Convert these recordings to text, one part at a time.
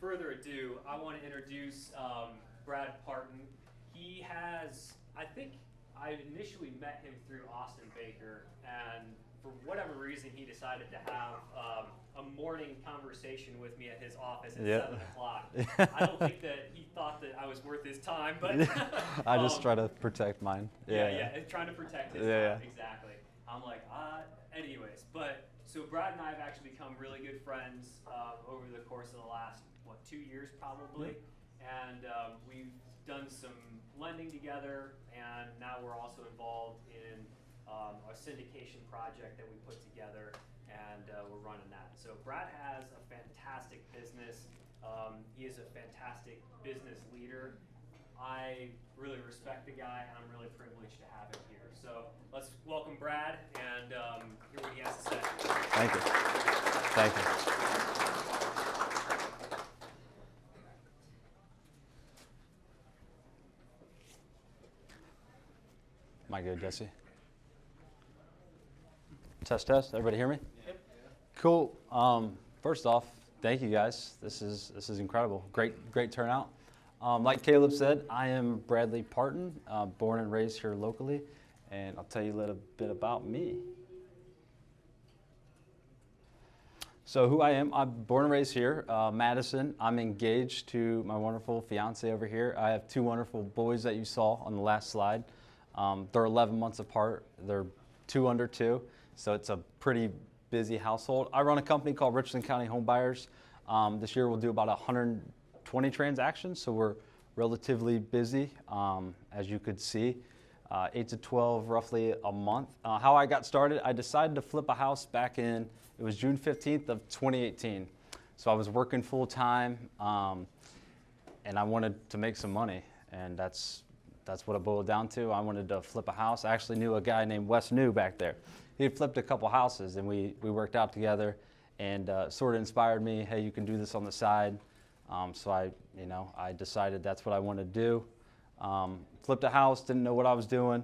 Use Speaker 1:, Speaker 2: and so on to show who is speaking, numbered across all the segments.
Speaker 1: further ado, I want to introduce Brad Partin. He has, I think I initially met him through Austin Baker, and for whatever reason, he decided to have a morning conversation with me at his office at 7 o'clock. I don't think that he thought that I was worth his time, but
Speaker 2: I just try to protect mine.
Speaker 1: Yeah, trying to protect his time, exactly. I'm like, anyways, but so Brad and I have actually become really good friends over the course of the last, 2 years probably, and we've done some lending together, and now we're also involved in a syndication project that we put together, and we're running that. So Brad has a fantastic business. He is a fantastic business leader. I really respect the guy, and I'm really privileged to have him here. So let's welcome Brad and hear what he has to say.
Speaker 2: Thank you. Thank you. Am I good, Jesse? Test, test. Everybody hear me?
Speaker 1: Yep.
Speaker 2: Cool. First off, thank you guys. This is incredible. Great turnout. Like Kaleb said, I am Bradley Partin, born and raised here locally, and I'll tell you a little bit about me. So who I am, I'm born and raised here, Madison. I'm engaged to my wonderful fiance over here. I have 2 wonderful boys that you saw on the last slide. They're 11 months apart. They're 2 under 2, so it's a pretty busy household. I run a company called Richland County Home Buyers. This year we'll do about 120 transactions, so we're relatively busy, as you could see, 8 to 12 roughly a month. How I got started, I decided to flip a house back in, it was June 15th of 2018. So I was working full time, and I wanted to make some money, and that's what it boiled down to. I wanted to flip a house. I actually knew a guy named Wes New back there. He had flipped a couple houses, and we worked out together, and sort of inspired me. Hey, you can do this on the side. So I decided that's what I wanted to do. Flipped a house, didn't know what I was doing.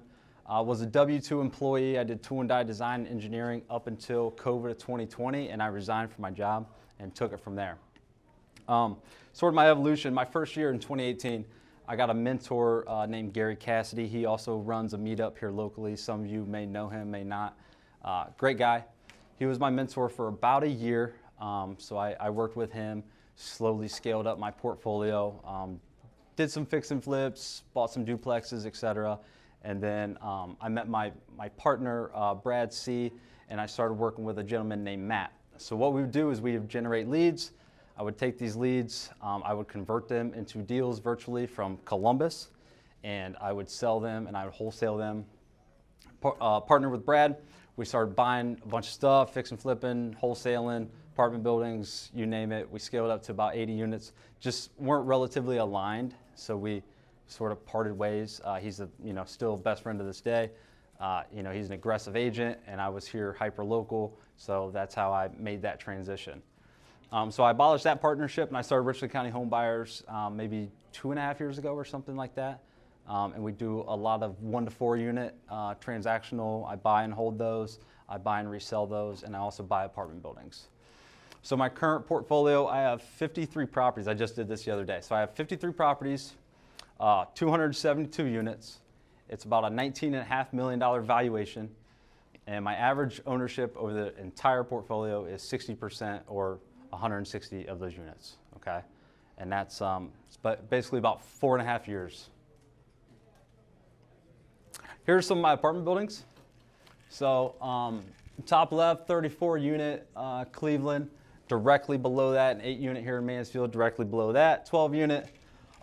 Speaker 2: Was a W-2 employee. I did tool and die design and engineering up until COVID of 2020, and I resigned from my job and took it from there. Sort of my evolution. My first year in 2018, I got a mentor named Gary Cassidy. He also runs a Meetup here locally. Some of you may know him, may not. Great guy. He was my mentor for about a year. So I worked with him, slowly scaled up my portfolio, did some fix and flips, bought some duplexes, etc. And then I met my partner, Brad C., and I started working with a gentleman named Matt. So what we would do is we would generate leads. I would take these leads, I would convert them into deals virtually from Columbus, and I would sell them and I would wholesale them. Partner with Brad, we started buying a bunch of stuff, fixing, flipping, wholesaling, apartment buildings, you name it. We scaled up to about 80 units, just weren't relatively aligned, so we sort of parted ways. He's still best friend to this day. He's an aggressive agent, and I was here hyper local, so that's how I made that transition. So I abolished that partnership, and I started Richland County Home Buyers maybe 2.5 years ago or something like that. And we do a lot of 1 to 4 unit transactional. I buy and hold those. I buy and resell those, and I also buy apartment buildings. So my current portfolio, I have 53 properties. I just did this the other day. So I have 53 properties, 272 units. It's about a $19.5 million valuation. And my average ownership over the entire portfolio is 60% or 160 of those units, okay? And that's basically about 4.5 years. Here's some of my apartment buildings. So top left, 34 unit Cleveland. Directly below that, an 8 unit here in Mansfield. Directly below that, 12 unit,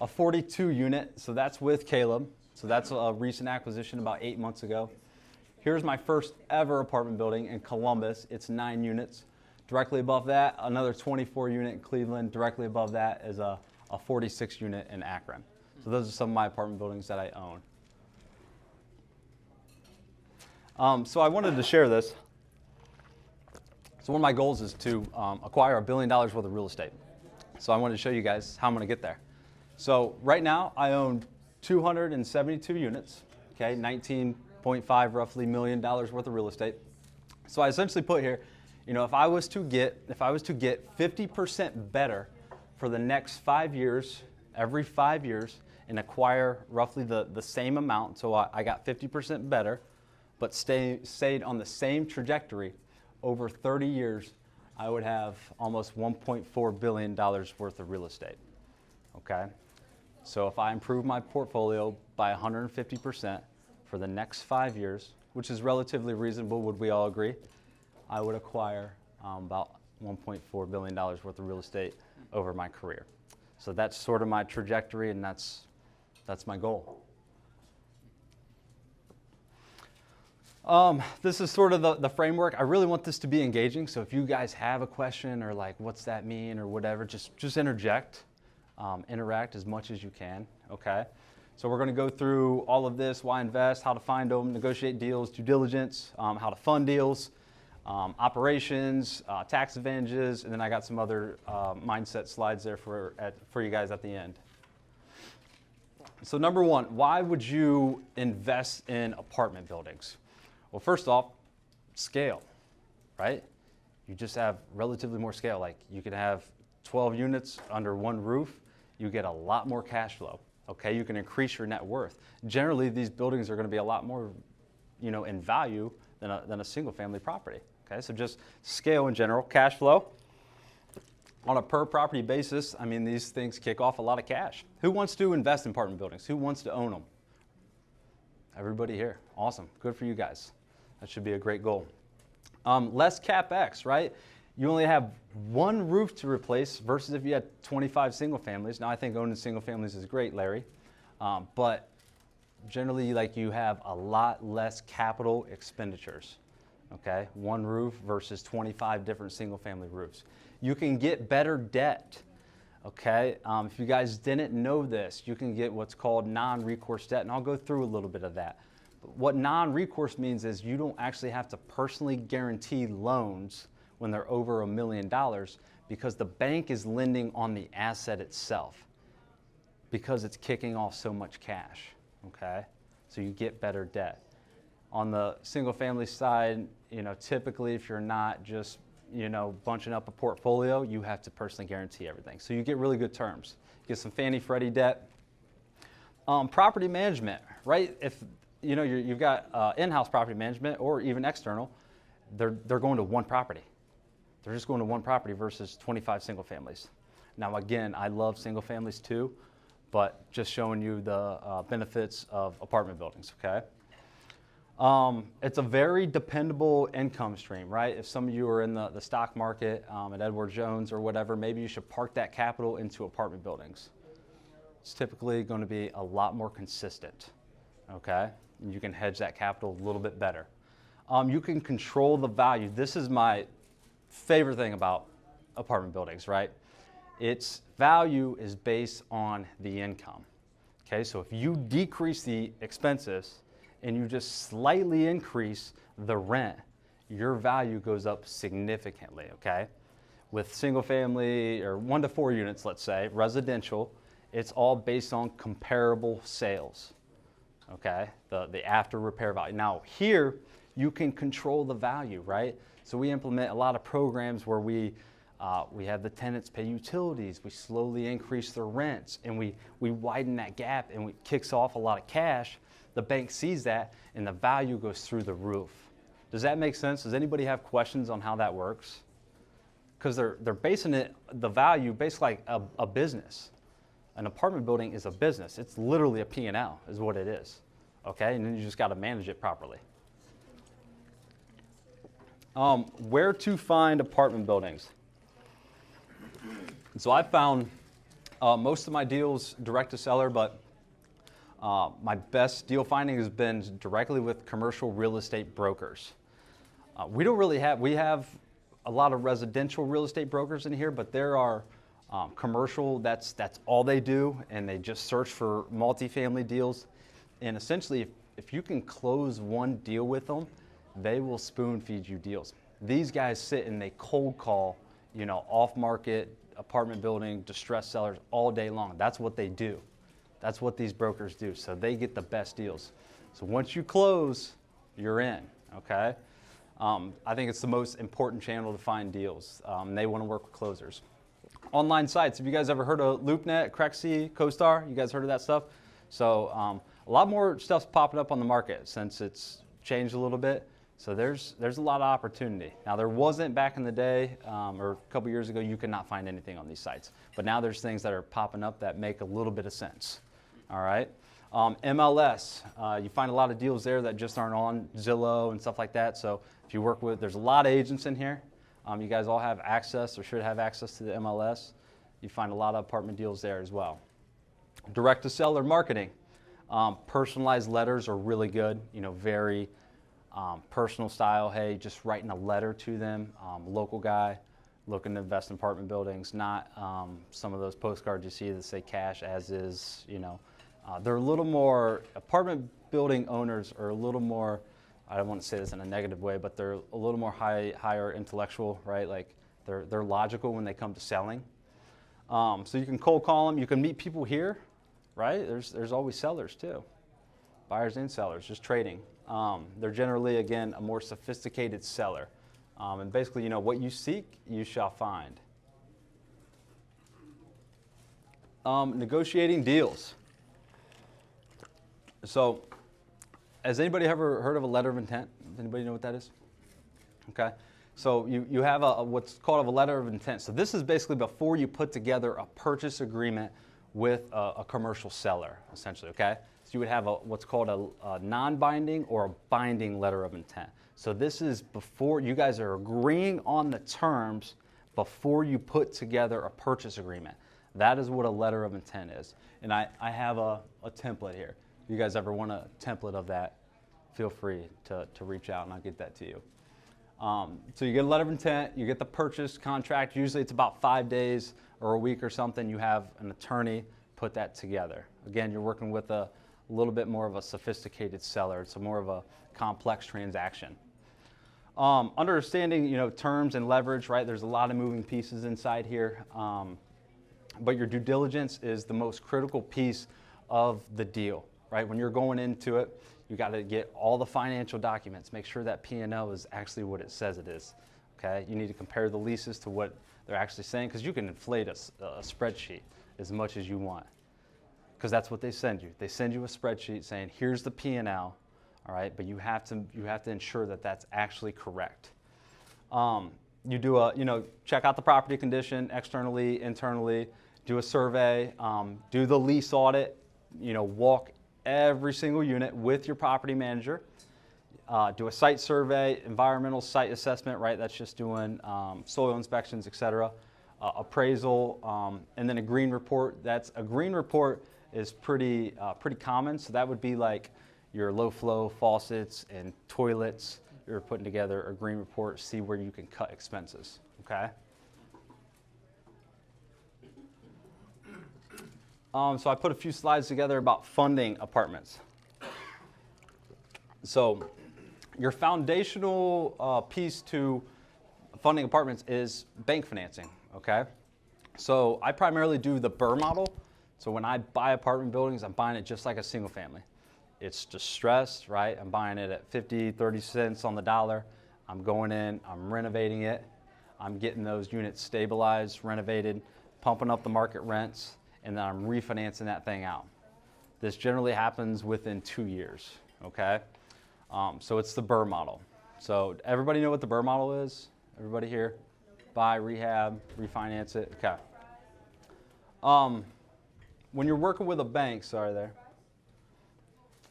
Speaker 2: a 42 unit. So that's with Kaleb. So that's a recent acquisition about 8 months ago. Here's my first ever apartment building in Columbus. It's 9 units. Directly above that, another 24 unit in Cleveland. Directly above that is a 46 unit in Akron. So those are some of my apartment buildings that I own. So I wanted to share this. So one of my goals is to acquire $1 billion worth of real estate. So I wanted to show you guys how I'm going to get there. So right now I own 272 units, okay, 19.5 roughly $1 million worth of real estate. So I essentially put here, if I was to get 50% better for the next 5 years, every 5 years, and acquire roughly the same amount, so I got 50% better, but stayed on the same trajectory over 30 years, I would have almost $1.4 billion worth of real estate, okay? So if I improve my portfolio by 150% for the next 5 years, which is relatively reasonable, would we all agree? I would acquire about $1.4 billion worth of real estate over my career. So that's sort of my trajectory, and that's my goal. This is sort of the framework. I really want this to be engaging, so if you guys have a question or like, what's that mean or whatever, just interject, interact as much as you can, okay? So we're gonna go through all of this, why invest, how to find them, negotiate deals, due diligence, how to fund deals, operations, tax advantages, and then I got some other mindset slides there for you guys at the end. So number one, why would you invest in apartment buildings? Well, first off, scale, right? You just have relatively more scale. Like you can have 12 units under one roof, you get a lot more cash flow, okay? You can increase your net worth. Generally, these buildings are gonna be a lot more, in value than a single family property, okay? So just scale in general, cash flow. On a per property basis, I mean, these things kick off a lot of cash. Who wants to invest in apartment buildings? Who wants to own them? Everybody here, awesome, good for you guys. That should be a great goal. Less CapEx, right? You only have one roof to replace versus if you had 25 single families. Now I think owning single families is great, Larry, but generally like you have a lot less capital expenditures, okay? One roof versus 25 different single family roofs. You can get better debt, okay? If you guys didn't know this, you can get what's called non-recourse debt, and I'll go through a little bit of that. But what non-recourse means is you don't actually have to personally guarantee loans when they're over $1 million because the bank is lending on the asset itself because it's kicking off so much cash, okay? So you get better debt. On the single family side, typically if you're not just bunching up a portfolio, you have to personally guarantee everything. So you get really good terms. You get some Fannie Freddie debt. Property management, right? If you've got in-house property management or even external, they're going to one property. They're just going to one property versus 25 single families. Now again, I love single families too, but just showing you the benefits of apartment buildings, okay? It's a very dependable income stream, right? If some of you are in the stock market at Edward Jones or whatever, maybe you should park that capital into apartment buildings. It's typically going to be a lot more consistent, okay? And you can hedge that capital a little bit better. You can control the value. This is my favorite thing about apartment buildings, right? Its value is based on the income, okay? So if you decrease the expenses and you just slightly increase the rent, your value goes up significantly, okay? With single family or 1 to 4 units, let's say, residential, it's all based on comparable sales, okay? The after repair value. Now here, you can control the value, right? So we implement a lot of programs where we have the tenants pay utilities, we slowly increase their rents, and we widen that gap, and it kicks off a lot of cash. The bank sees that, and the value goes through the roof. Does that make sense? Does anybody have questions on how that works? Because they're basing the value based like a business. An apartment building is a business. It's literally a P&L is what it is, okay? And then you just got to manage it properly. Where to find apartment buildings? So I found most of my deals direct to seller, but my best deal finding has been directly with commercial real estate brokers. We have a lot of residential real estate brokers in here, but there are commercial, that's all they do, and they just search for multifamily deals. And essentially, if you can close one deal with them, they will spoon feed you deals. These guys sit and they cold call, off-market apartment building, distressed sellers all day long. That's what they do. That's what these brokers do. So they get the best deals. So once you close, you're in, okay? I think it's the most important channel to find deals. They want to work with closers. Online sites. Have you guys ever heard of LoopNet, Crexi, CoStar? You guys heard of that stuff? So a lot more stuff's popping up on the market since it's changed a little bit. So there's a lot of opportunity. Now there wasn't back in the day, or a couple years ago, you could not find anything on these sites. But now there's things that are popping up that make a little bit of sense. All right. MLS, you find a lot of deals there that just aren't on Zillow and stuff like that. So if you work with, there's a lot of agents in here. You guys all have access or should have access to the MLS. You find a lot of apartment deals there as well. Direct to seller marketing. Personalized letters are really good, very personal style. Hey, just writing a letter to them, local guy looking to invest in apartment buildings, not some of those postcards you see that say cash as is, They're a little more, apartment building owners are a little more, I don't want to say this in a negative way, but they're a little more higher intellectual, right? Like they're logical when they come to selling. So you can cold call them, you can meet people here, right? There's always sellers too, buyers and sellers, just trading. They're generally, again, a more sophisticated seller. And basically, what you seek, you shall find. Negotiating deals. So, has anybody ever heard of a letter of intent? Does anybody know what that is? Okay. So you have what's called a letter of intent. So this is basically before you put together a purchase agreement with a commercial seller, essentially, okay? So you would have what's called a non-binding or a binding letter of intent. So this is before you guys are agreeing on the terms before you put together a purchase agreement. That is what a letter of intent is. And I have a template here. If you guys ever want a template of that, feel free to reach out and I'll get that to you. So you get a letter of intent, you get the purchase contract. Usually it's about 5 days or a week or something. You have an attorney put that together. Again, you're working with a little bit more of a sophisticated seller. It's more of a complex transaction. Understanding, terms and leverage, right? There's a lot of moving pieces inside here. But your due diligence is the most critical piece of the deal, right? When you're going into it, you got to get all the financial documents. Make sure that P&L is actually what it says it is, okay? You need to compare the leases to what they're actually saying, because you can inflate a spreadsheet as much as you want, because that's what they send you. They send you a spreadsheet saying, here's the P&L, all right? But you have to ensure that that's actually correct. You do check out the property condition externally, internally, do a survey, do the lease audit, walk every single unit with your property manager, do a site survey, environmental site assessment, right? That's just doing soil inspections, etc. Appraisal, and then a green report. A green report is pretty common. So that would be like your low flow faucets and toilets. You're putting together a green report, see where you can cut expenses, okay? So I put a few slides together about funding apartments. So your foundational piece to funding apartments is bank financing, okay? So I primarily do the BRRRR model. So when I buy apartment buildings, I'm buying it just like a single family. It's distressed, right? I'm buying it at 50, 30 cents on the dollar. I'm going in, I'm renovating it. I'm getting those units stabilized, renovated, pumping up the market rents, and then I'm refinancing that thing out. This generally happens within 2 years, okay? So it's the BRRRR model. So everybody know what the BRRRR model is? Everybody here? Buy, rehab, refinance it, okay. When you're working with a bank,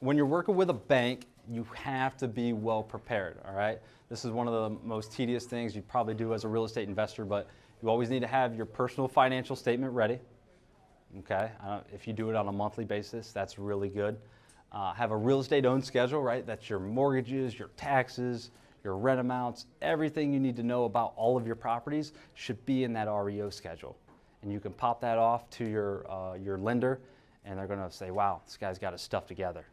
Speaker 2: when you're working with a bank, you have to be well prepared, all right? This is one of the most tedious things you'd probably do as a real estate investor, but you always need to have your personal financial statement ready. Okay, if you do it on a monthly basis, that's really good. Have a real estate owned schedule, right? That's your mortgages, your taxes, your rent amounts, everything you need to know about all of your properties should be in that REO schedule. And you can pop that off to your lender, and they're gonna say, wow, this guy's got his stuff together,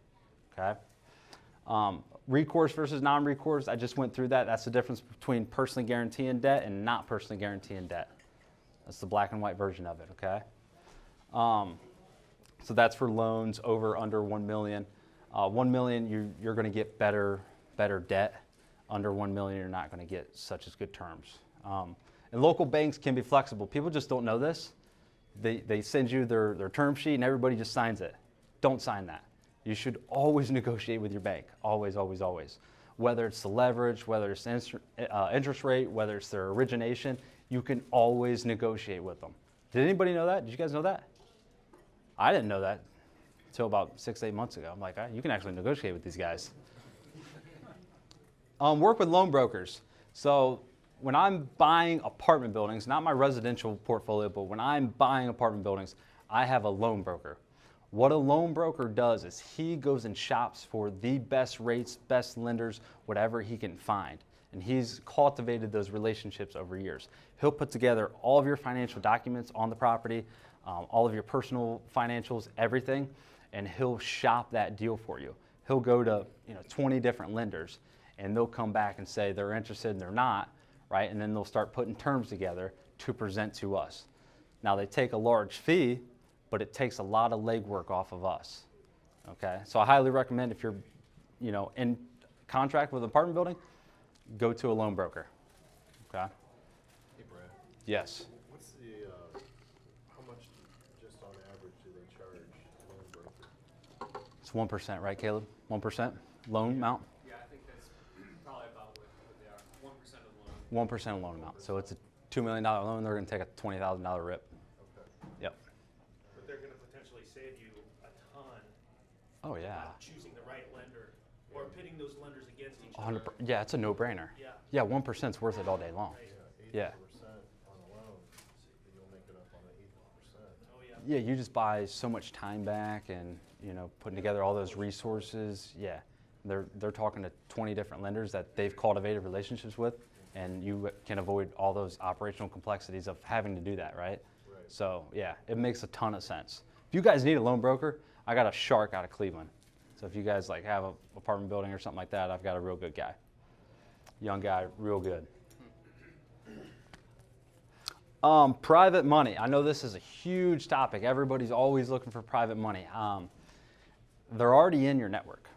Speaker 2: okay? Recourse versus non-recourse, I just went through that. That's the difference between personally guaranteeing debt and not personally guaranteeing debt. That's the black and white version of it, okay? So that's for loans under 1 million. 1 million, you're going to get better debt. Under 1 million, you're not going to get such as good terms. And local banks can be flexible. People just don't know this. They send you their term sheet and everybody just signs it. Don't sign that. You should always negotiate with your bank. Always, always, always. Whether it's the leverage, whether it's interest rate, whether it's their origination, you can always negotiate with them. Did anybody know that? Did you guys know that? I didn't know that until about 6, 8 months ago. I'm like, you can actually negotiate with these guys. Work with loan brokers. So when I'm buying apartment buildings, not my residential portfolio, but when I'm buying apartment buildings, I have a loan broker. What a loan broker does is he goes and shops for the best rates, best lenders, whatever he can find. And he's cultivated those relationships over years. He'll put together all of your financial documents on the property, all of your personal financials, everything, and he'll shop that deal for you. He'll go to 20 different lenders, and they'll come back and say they're interested and they're not, right? And then they'll start putting terms together to present to us. Now they take a large fee, but it takes a lot of legwork off of us, okay? So I highly recommend if you're in contract with an apartment building, go to a loan broker, okay?
Speaker 3: Hey, Brad.
Speaker 2: Yes.
Speaker 3: What's the, how much, just on average, do they charge a loan broker?
Speaker 2: It's 1%, right, Caleb? 1% loan amount?
Speaker 1: Yeah, I think that's probably about what they are. 1% of the loan.
Speaker 2: 1% loan amount. So it's a $2 million loan, they're gonna take a $20,000 rip.
Speaker 3: Okay.
Speaker 2: Yep.
Speaker 4: But they're gonna potentially save you a ton
Speaker 2: Oh yeah.
Speaker 4: by choosing the right lender or pitting those lenders against each
Speaker 2: 100%.
Speaker 4: other.
Speaker 2: Yeah, it's a no-brainer.
Speaker 4: Yeah.
Speaker 2: Yeah, 1%'s worth it all day long.
Speaker 3: Yeah, 80%
Speaker 2: Yeah.
Speaker 3: on a loan, you'll make it up on the 80%.
Speaker 4: Oh, yeah.
Speaker 2: Yeah, you just buy so much time back and, putting together all those resources. Yeah, they're talking to 20 different lenders that they've cultivated relationships with, and you can avoid all those operational complexities of having to do that, right?
Speaker 3: Right.
Speaker 2: So, yeah, it makes a ton of sense. If you guys need a loan broker, I got a shark out of Cleveland. So if you guys have an apartment building or something like that, I've got a real good guy. Young guy, real good. Private money. I know this is a huge topic. Everybody's always looking for private money. They're already in your network.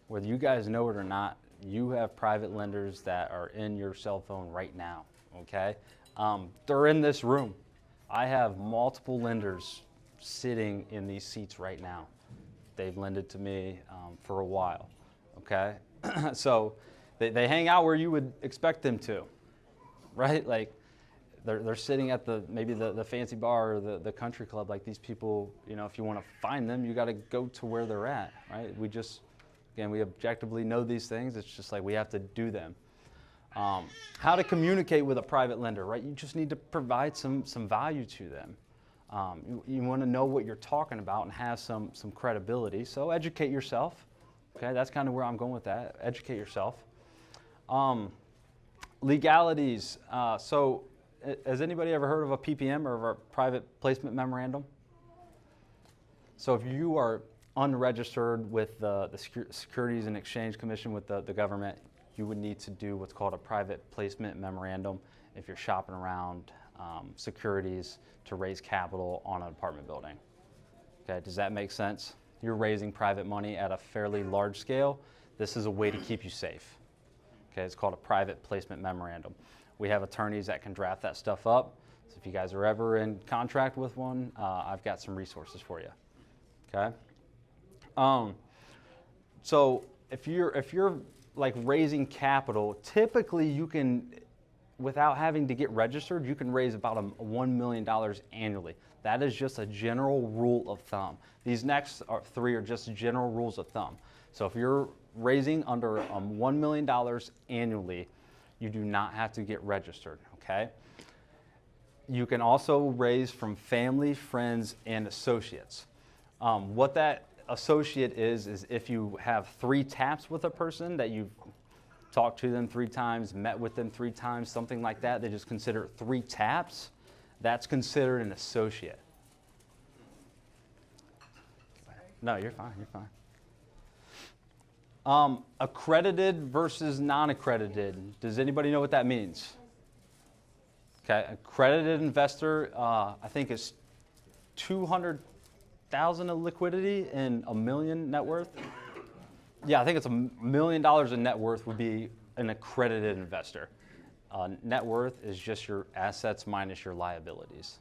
Speaker 2: Whether you guys know it or not, you have private lenders that are in your cell phone right now, okay? They're in this room. I have multiple lenders sitting in these seats right now. They've lended to me for a while, okay? So they hang out where you would expect them to, right? Like they're sitting at maybe the fancy bar or the country club. Like these people, if you want to find them, you got to go to where they're at, right? We objectively know these things. It's just like we have to do them. How to communicate with a private lender, right? You just need to provide some value to them. You want to know what you're talking about and have some credibility. So educate yourself. Okay, that's kind of where I'm going with that. Educate yourself. Legalities. So has anybody ever heard of a PPM or a private placement memorandum? So if you are unregistered with the Securities and Exchange Commission with the government, you would need to do what's called a private placement memorandum if you're shopping around securities to raise capital on an apartment building. Okay, does that make sense? You're raising private money at a fairly large scale. This is a way to keep you safe. Okay, it's called a private placement memorandum. We have attorneys that can draft that stuff up. So if you guys are ever in contract with one, I've got some resources for you. Okay. So if you're like raising capital, typically you can, without having to get registered, you can raise about $1 million annually. That is just a general rule of thumb. These next three are just general rules of thumb. So if you're raising under $1 million annually, you do not have to get registered, okay? You can also raise from family, friends, and associates. What that associate is if you have 3 taps with a person that you've talked to them 3 times, met with them 3 times, something like that, they just consider it 3 taps. That's considered an associate. No, you're fine, you're fine. Accredited versus non-accredited. Does anybody know what that means? Okay, accredited investor, I think is 200,000 of liquidity and $1 million net worth. Yeah, I think it's $1 million in net worth would be an accredited investor. Net worth is just your assets minus your liabilities.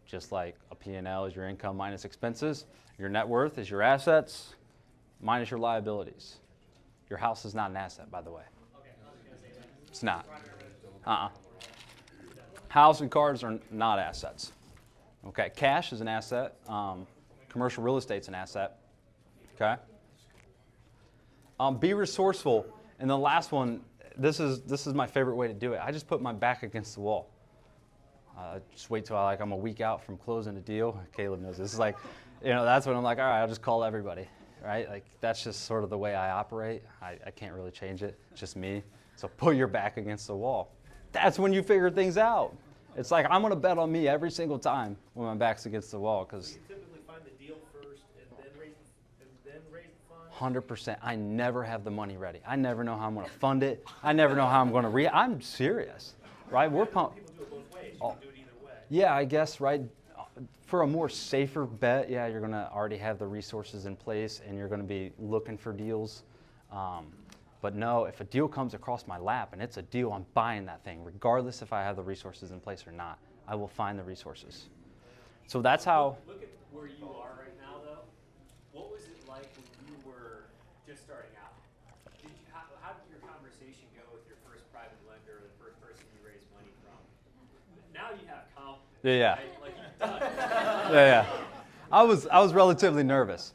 Speaker 2: Just like a P&L is your income minus expenses, your net worth is your assets minus your liabilities. Your house is not an asset, by the way. It's not. House and cars are not assets. Okay, cash is an asset. Commercial real estate's an asset. Okay. Be resourceful. And the last one, this is my favorite way to do it. I just put my back against the wall. Just wait till I'm a week out from closing a deal. Kaleb knows this. Is like, that's when I'm like, all right, I'll just call everybody, right? Like that's just sort of the way I operate. I can't really change it. It's just me. So put your back against the wall. That's when you figure things out. It's like I'm gonna bet on me every single time when my back's against the wall because.
Speaker 4: You typically find the deal first and then raise the fund.
Speaker 2: 100%. I never have the money ready. I never know how I'm gonna fund it. I never know how I'm gonna I'm serious, right? We're pumped.
Speaker 4: People do it both ways. You can do it either way.
Speaker 2: Yeah, I guess, right? For a more safer bet, yeah, you're going to already have the resources in place and you're going to be looking for deals. But no, if a deal comes across my lap and it's a deal, I'm buying that thing, regardless if I have the resources in place or not. I will find the resources. So that's how.
Speaker 1: Look at where you are right now, though. What was it like when you were just starting out? How did your conversation go with your first private lender or the first person you raised money from? Now you have confidence.
Speaker 2: Yeah.
Speaker 1: Right? Like you've done it.
Speaker 2: Yeah. I was relatively nervous.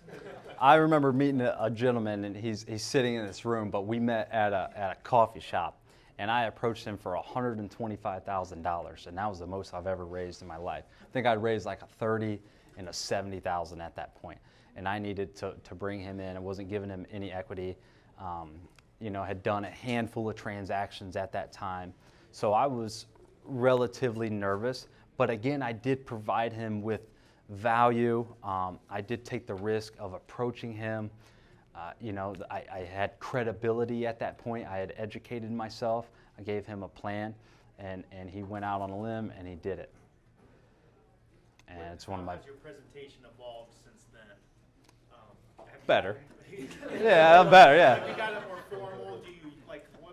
Speaker 2: I remember meeting a gentleman, and he's sitting in this room, but we met at a coffee shop, and I approached him for $125,000, and that was the most I've ever raised in my life. I think I'd raised like a 30 and a 70,000 at that point, and I needed to bring him in. I wasn't giving him any equity. Had done a handful of transactions at that time, so I was relatively nervous. But again, I did provide him with value. I did take the risk of approaching him. I had credibility at that point. I had educated myself. I gave him a plan, and he went out on a limb and he did it. And it's one of my.
Speaker 4: How has your presentation evolved since then?
Speaker 2: Better. Yeah, better. Yeah.
Speaker 4: Have you got it more formal? Do you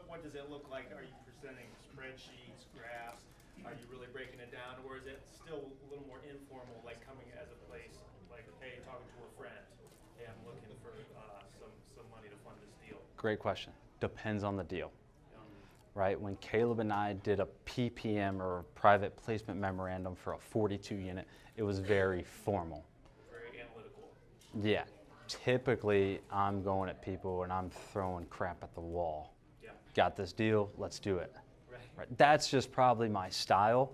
Speaker 4: what does it look like? Are you presenting spreadsheets, graphs? Are you really breaking it down, or is it still a little more informal, like coming as a place, like, hey, talking to a friend, hey, I'm looking for some money to fund this deal?
Speaker 2: Great question. Depends on the deal, right? When Kaleb and I did a PPM or a private placement memorandum for a 42 unit, it was very formal.
Speaker 4: Very analytical.
Speaker 2: Yeah. Typically, I'm going at people and I'm throwing crap at the wall.
Speaker 4: Yeah.
Speaker 2: Got this deal, let's do it.
Speaker 4: Right.
Speaker 2: That's just probably my style.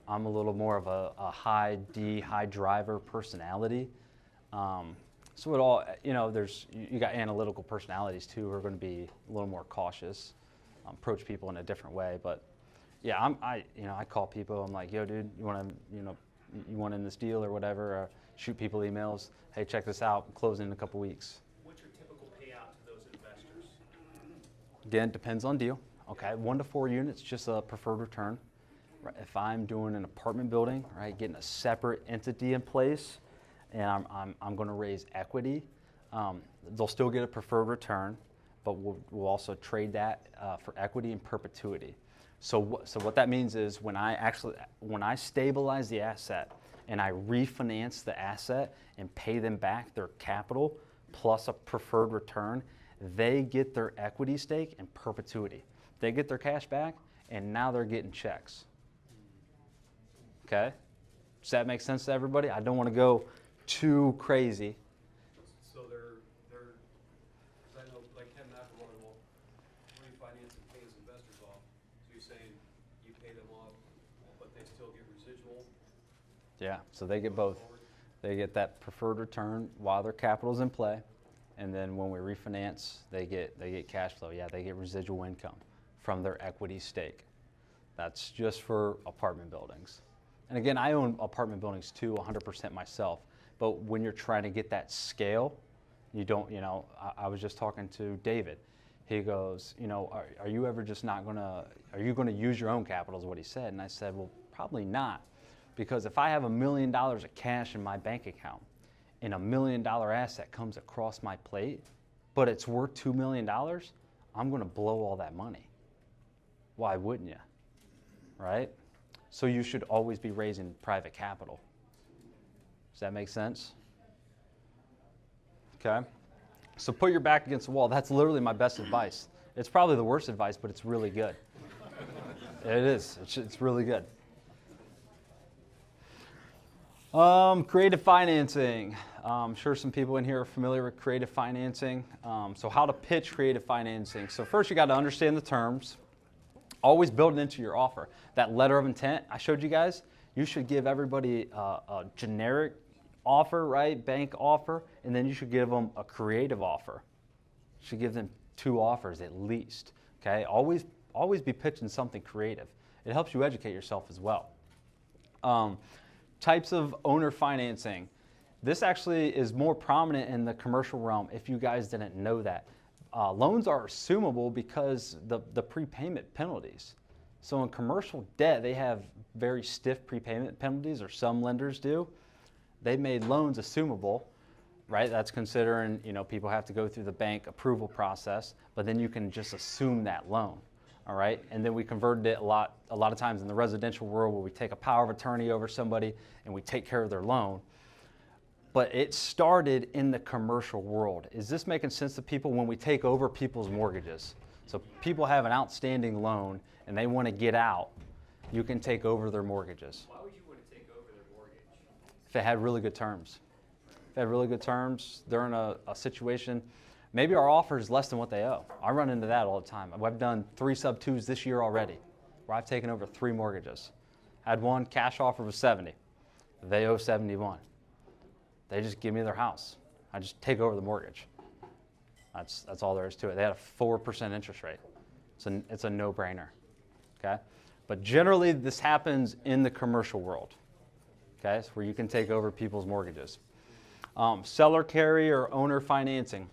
Speaker 2: I'm a little more of a high driver personality. So it all, you got analytical personalities too who are going to be a little more cautious, approach people in a different way. But yeah, I call people. I'm like, yo, dude, you want in this deal or whatever? Or shoot people emails. Hey, check this out. I'm closing in a couple weeks.
Speaker 4: What's your typical payout to those investors?
Speaker 2: Again, depends on deal. Okay, 1 to 4 units, just a preferred return. Right, if I'm doing an apartment building, right, getting a separate entity in place, and I'm going to raise equity, they'll still get a preferred return, but we'll also trade that for equity in perpetuity. So what that means is when I stabilize the asset and I refinance the asset and pay them back their capital plus a preferred return, they get their equity stake in perpetuity. They get their cash back, and now they're getting checks. Okay? Does that make sense to everybody? I don't want to go too crazy.
Speaker 5: So they're, because I know like Ken McElroy will refinance and pay his investors off. So you're saying you pay them off, but they still get residual?
Speaker 2: Yeah, so they get both. They get that preferred return while their capital's in play, and then when we refinance, they get cash flow. Yeah, they get residual income from their equity stake. That's just for apartment buildings. And again, I own apartment buildings too, 100% myself. But when you're trying to get that scale, you don't, I was just talking to David. He goes, are you ever just not gonna, are you gonna use your own capital is what he said. And I said, well, probably not. Because if I have $1 million of cash in my bank account and $1 million asset comes across my plate, but it's worth $2 million, I'm gonna blow all that money. Why wouldn't you? right? So you should always be raising private capital. Does that make sense? Okay. So put your back against the wall. That's literally my best advice. It's probably the worst advice, but it's really good. It is. It's really good. Creative financing. I'm sure some people in here are familiar with creative financing. So how to pitch creative financing. So first you got to understand the terms. Always build it into your offer. That letter of intent I showed you guys, you should give everybody a generic offer, right? Bank offer, and then you should give them a creative offer. You should give them 2 offers at least, okay? Always be pitching something creative. It helps you educate yourself as well. Types of owner financing. This actually is more prominent in the commercial realm if you guys didn't know that. Loans are assumable because the prepayment penalties. So in commercial debt, they have very stiff prepayment penalties, or some lenders do. They made loans assumable, right? That's considering, people have to go through the bank approval process, but then you can just assume that loan, all right? And then we converted it a lot of times in the residential world where we take a power of attorney over somebody and we take care of their loan. But it started in the commercial world. Is this making sense to people when we take over people's mortgages? So people have an outstanding loan and they want to get out, you can take over their mortgages.
Speaker 1: Why would you want to take over their mortgage?
Speaker 2: If it had really good terms. If it had really good terms, they're in a situation, maybe our offer is less than what they owe. I run into that all the time. I've done 3 sub-2s this year already, where I've taken over 3 mortgages. I had one cash offer was 70. They owe 71. They just give me their house. I just take over the mortgage. That's all there is to it. They had a 4% interest rate. It's a no-brainer, okay? But generally, this happens in the commercial world, okay? It's where you can take over people's mortgages. Seller carry or owner financing.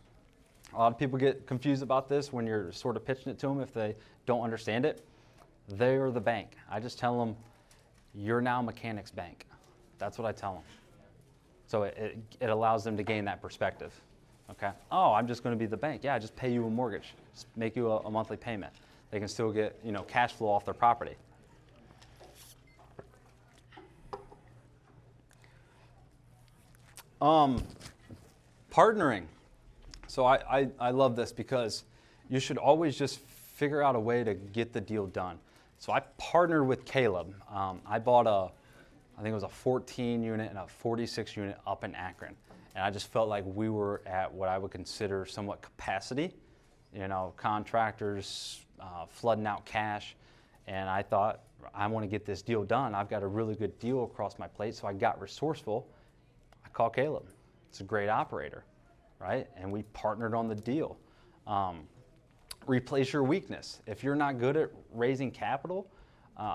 Speaker 2: A lot of people get confused about this when you're sort of pitching it to them if they don't understand it. They are the bank. I just tell them, you're now Mechanics Bank. That's what I tell them. So it allows them to gain that perspective. Okay. Oh, I'm just going to be the bank. Yeah, just pay you a mortgage. Just make you a monthly payment. They can still get, cash flow off their property. Partnering. So I love this because you should always just figure out a way to get the deal done. So I partnered with Kaleb. I bought I think it was a 14 unit and a 46 unit up in Akron. And I just felt like we were at what I would consider somewhat capacity, contractors flooding out cash. And I thought, I want to get this deal done. I've got a really good deal across my plate. So I got resourceful. I called Kaleb. It's a great operator, right? And we partnered on the deal. Replace your weakness. If you're not good at raising capital,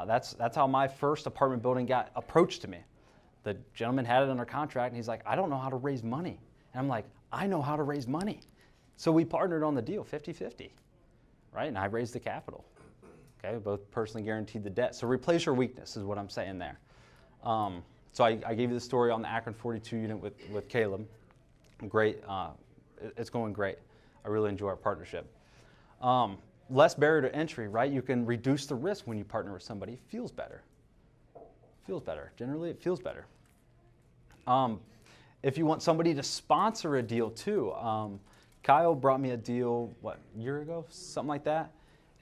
Speaker 2: that's how my first apartment building got approached to me. The gentleman had it under contract, and he's like, I don't know how to raise money. And I'm like, I know how to raise money. So we partnered on the deal, 50-50, right? And I raised the capital. Okay, we both personally guaranteed the debt. So replace your weakness is what I'm saying there. So I gave you the story on the Akron 42 unit with Kaleb. Great, it's going great. I really enjoy our partnership. Less barrier to entry, right? You can reduce the risk when you partner with somebody. It feels better. Generally, it feels better. If you want somebody to sponsor a deal too, Kyle brought me a deal, a year ago? Something like that.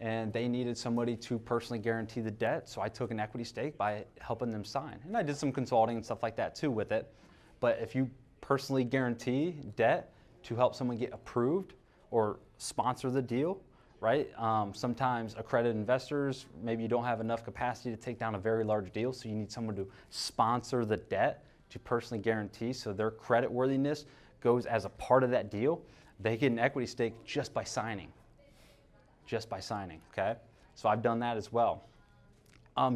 Speaker 2: And they needed somebody to personally guarantee the debt, so I took an equity stake by helping them sign. And I did some consulting and stuff like that too with it. But if you personally guarantee debt to help someone get approved or sponsor the deal, right? Sometimes accredited investors, maybe you don't have enough capacity to take down a very large deal, so you need someone to sponsor the debt to personally guarantee, so their credit worthiness goes as a part of that deal. They get an equity stake just by signing. Okay? So I've done that as well.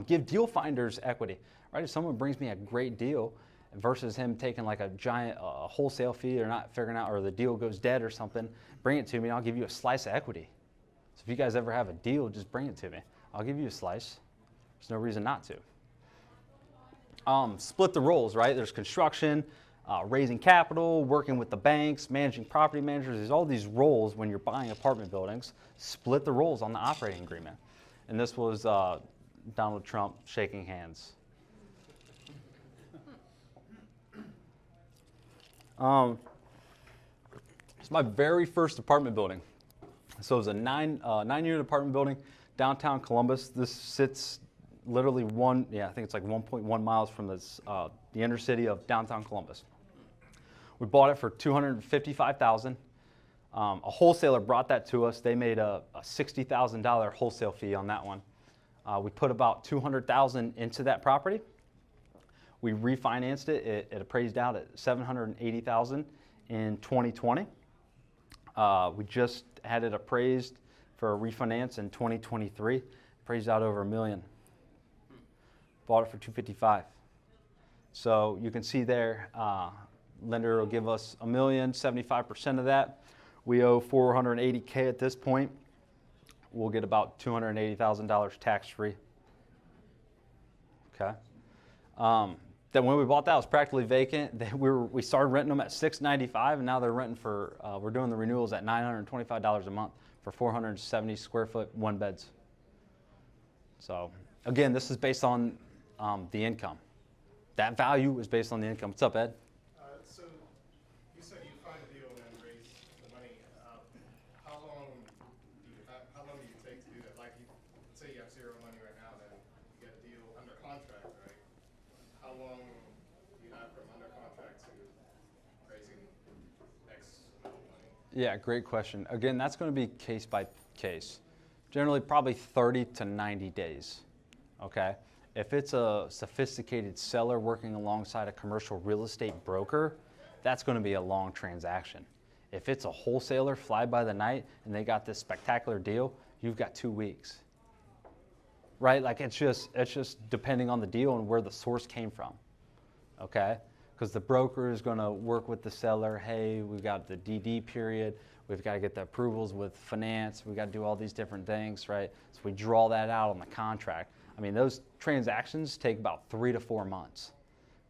Speaker 2: Give deal finders equity, right? If someone brings me a great deal versus him taking like a giant wholesale fee or not figuring out, or the deal goes dead or something, bring it to me and I'll give you a slice of equity. So if you guys ever have a deal, just bring it to me. I'll give you a slice. There's no reason not to. Split the roles, right? There's construction, raising capital, working with the banks, managing property managers. There's all these roles when you're buying apartment buildings. Split the roles on the operating agreement. And this was Donald Trump shaking hands. It's my very first apartment building. So it was a nine-unit apartment building, downtown Columbus. This sits literally I think it's like 1.1 miles from this, the inner city of downtown Columbus. We bought it for $255,000. A wholesaler brought that to us. They made a $60,000 wholesale fee on that one. We put about $200,000 into that property. We refinanced it. It appraised out at $780,000 in 2020. We just had it appraised for a refinance in 2023. Appraised out over $1 million. Bought it for $255,000. So you can see there, lender will give us $1 million, 75% of that. We owe $480K at this point. We'll get about $280,000 tax-free. Okay. Then when we bought that, it was practically vacant. We started renting them at $695, and now they're renting for, we're doing the renewals at $925 a month for 470 square foot, one beds. So again, this is based on the income. That value is based on the income. What's up, Ed?
Speaker 3: So you said you find a deal and then raise the money. How long do you take to do that? Like, say you have zero money right now, then you get a deal under contract, right? How long do you have from under contract to raising X amount of money?
Speaker 2: Yeah, great question. Again, that's going to be case by case. Generally, probably 30 to 90 days. Okay. If it's a sophisticated seller working alongside a commercial real estate broker, that's going to be a long transaction. If it's a wholesaler fly by the night and they got this spectacular deal, you've got 2 weeks. Right? Like it's just depending on the deal and where the source came from. Okay? Because the broker is going to work with the seller. Hey, we've got the DD period. We've got to get the approvals with finance. We've got to do all these different things, right? So we draw that out on the contract. I mean, those transactions take about 3 to 4 months.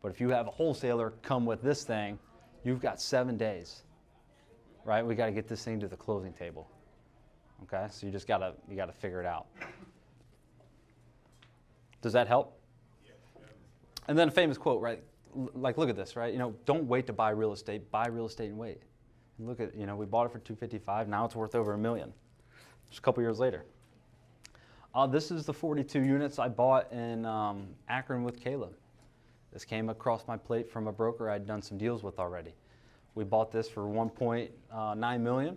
Speaker 2: But if you have a wholesaler come with this thing, you've got 7 days, right? We got to get this thing to the closing table. Okay, so you just gotta figure it out. Does that help?
Speaker 3: Yeah.
Speaker 2: And then a famous quote, right? Like, look at this, right? Don't wait to buy real estate. Buy real estate and wait. And look at, we bought it for $255. Now it's worth over $1 million. Just a couple years later. This is the 42 units I bought in Akron with Kaleb. This came across my plate from a broker I'd done some deals with already. We bought this for $1.9 million.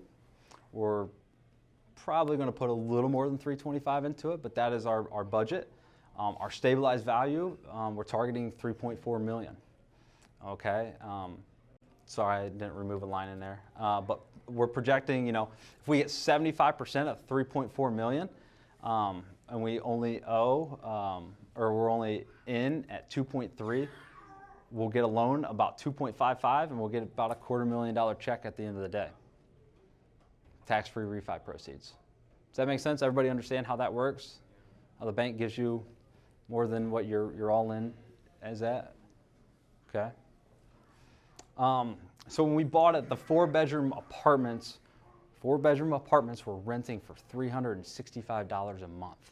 Speaker 2: We're probably going to put a little more than $325 into it, but that is our budget. Our stabilized value, we're targeting $3.4 million. Okay. Sorry, I didn't remove a line in there. But we're projecting, if we get 75% of $3.4 million, and we only owe, or we're only in at 2.3, we'll get a loan about 2.55, and we'll get about a $250,000 check at the end of the day. Tax-free refi proceeds. Does that make sense? Everybody understand how that works? How the bank gives you more than what you're all in as that? Okay. So when we bought it, the four-bedroom apartments were renting for $365 a month.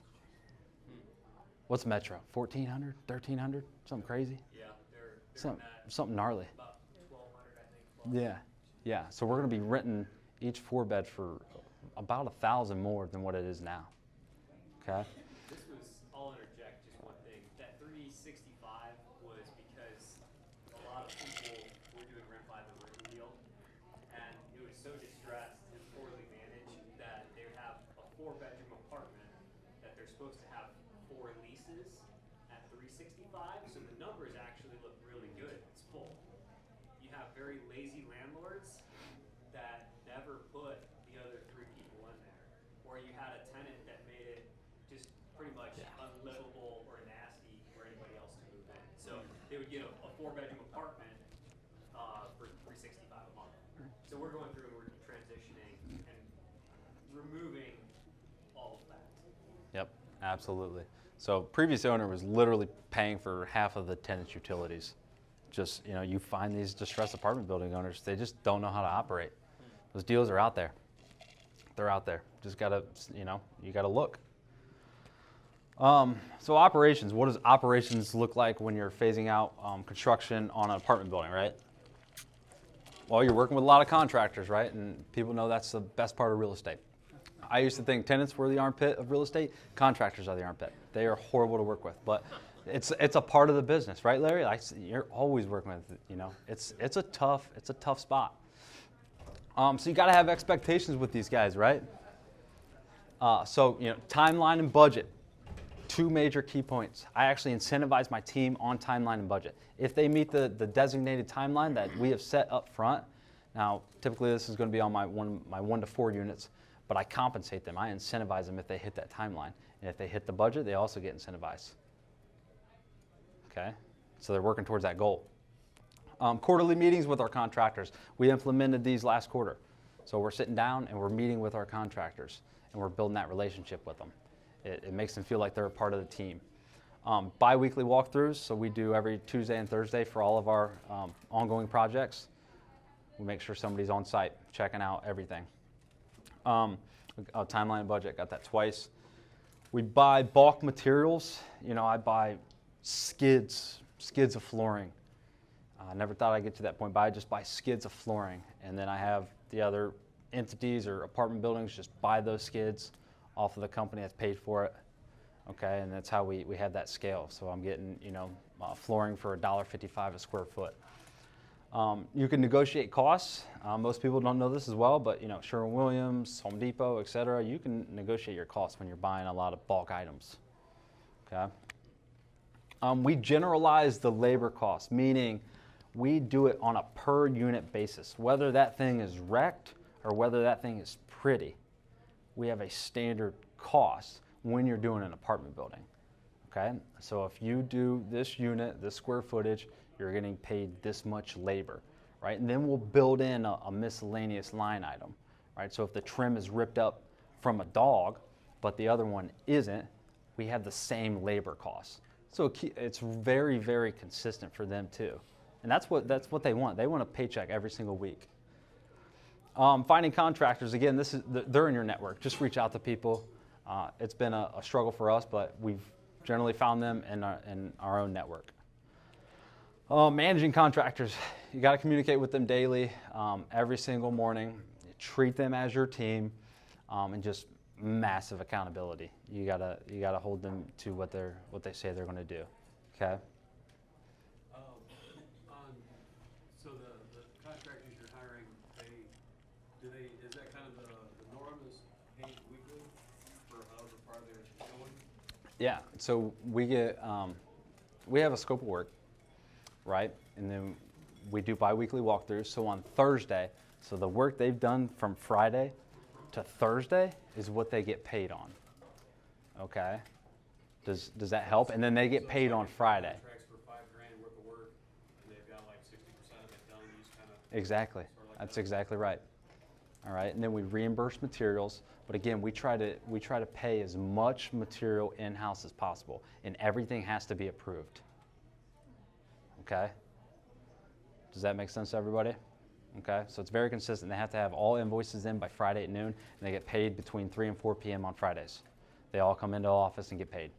Speaker 2: What's Metro? $1,400, $1,300, something crazy?
Speaker 1: Yeah, they're
Speaker 2: Something gnarly.
Speaker 1: about $1,200, I think.
Speaker 2: Yeah. So we're going to be renting each 4-bed for about $1,000 more than what it is now. Okay.
Speaker 1: I'll interject just one thing. That 365 was because a lot of people were doing rent by the room deal, and it was so distressed and poorly managed that they would have a 4-bedroom apartment that they're supposed to have 4 leases at 365. So the numbers actually look really good. It's full. You have very lazy landlords that never put the other 3 people in there, or you had a tenant that made it just pretty much unlivable or nasty for anybody else to move in. So they would get a 4-bedroom apartment for $365 a month. So we're going through and we're transitioning and removing all of that.
Speaker 2: Yep, absolutely. So previous owner was literally paying for half of the tenant's utilities. Just, you find these distressed apartment building owners, they just don't know how to operate. Those deals are out there. They're out there. Just gotta, you gotta look. So operations, what does operations look like when you're phasing out construction on an apartment building, right? Well, you're working with a lot of contractors, right? And people know that's the best part of real estate. I used to think tenants were the armpit of real estate. Contractors are the armpit. They are horrible to work with, but it's a part of the business, right, Larry? You're always working with, it's a tough spot. So you got to have expectations with these guys, right? So timeline and budget. Two major key points. I actually incentivize my team on timeline and budget. If they meet the designated timeline that we have set up front, now typically this is going to be on my 1 to 4 units, but I compensate them. I incentivize them if they hit that timeline. And if they hit the budget, they also get incentivized. Okay? So they're working towards that goal. Quarterly meetings with our contractors. We implemented these last quarter. So we're sitting down and we're meeting with our contractors and we're building that relationship with them. It makes them feel like they're a part of the team. Bi-weekly walkthroughs, so we do every Tuesday and Thursday for all of our ongoing projects. We make sure somebody's on site checking out everything. Timeline and budget, got that twice. We buy bulk materials. I buy skids of flooring. I never thought I'd get to that point, but I just buy skids of flooring. And then I have the other entities or apartment buildings just buy those skids off of the company that's paid for it, okay, and that's how we have that scale. So I'm getting, flooring for $1.55 a square foot. You can negotiate costs. Most people don't know this as well, but Sherwin-Williams, Home Depot, et cetera, you can negotiate your costs when you're buying a lot of bulk items, okay. We generalize the labor cost, meaning we do it on a per unit basis, whether that thing is wrecked or whether that thing is pretty. We have a standard cost when you're doing an apartment building, okay? So if you do this unit, this square footage, you're getting paid this much labor, right? And then we'll build in a miscellaneous line item, right? So if the trim is ripped up from a dog, but the other one isn't, we have the same labor costs. So it's very, very consistent for them too. And that's what they want. They want a paycheck every single week. Finding contractors, again, they're in your network. Just reach out to people. It's been a struggle for us, but we've generally found them in our own network. Managing contractors, you got to communicate with them daily, every single morning. Treat them as your team, and just massive accountability. You gotta hold them to what they say they're going to do. Okay.
Speaker 5: So the contractors you're hiring, is that kind of the norm, is paid weekly for however far they're going?
Speaker 2: Yeah, so we have a scope of work, right? And then we do bi-weekly walkthroughs. So on Thursday, so the work they've done from Friday to Thursday is what they get paid on. Okay? Does that help? And then they get paid on Friday.
Speaker 5: Contracts for $5,000 worth of work, and they've got like 60% of it done. You just kind of
Speaker 2: Exactly. That's exactly right. All right, and then we reimburse materials, but again, we try to pay as much material in-house as possible, and everything has to be approved. Okay? Does that make sense to everybody? Okay, so it's very consistent. They have to have all invoices in by Friday at noon, and they get paid between 3 and 4 p.m. on Fridays. They all come into the office and get paid.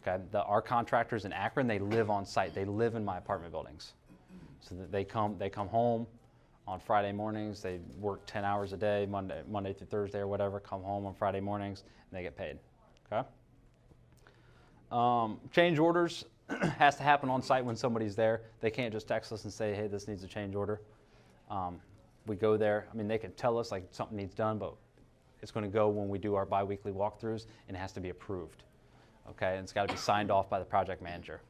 Speaker 2: Okay, our contractors in Akron, they live on site. They live in my apartment buildings. So that they come home on Friday mornings. They work 10 hours a day, Monday through Thursday or whatever, come home on Friday mornings, and they get paid. Okay? Change orders has to happen on site when somebody's there. They can't just text us and say, hey, this needs a change order. We go there. I mean, they can tell us like something needs done, but it's going to go when we do our bi-weekly walkthroughs, and it has to be approved. Okay, and it's got to be signed off by the project manager.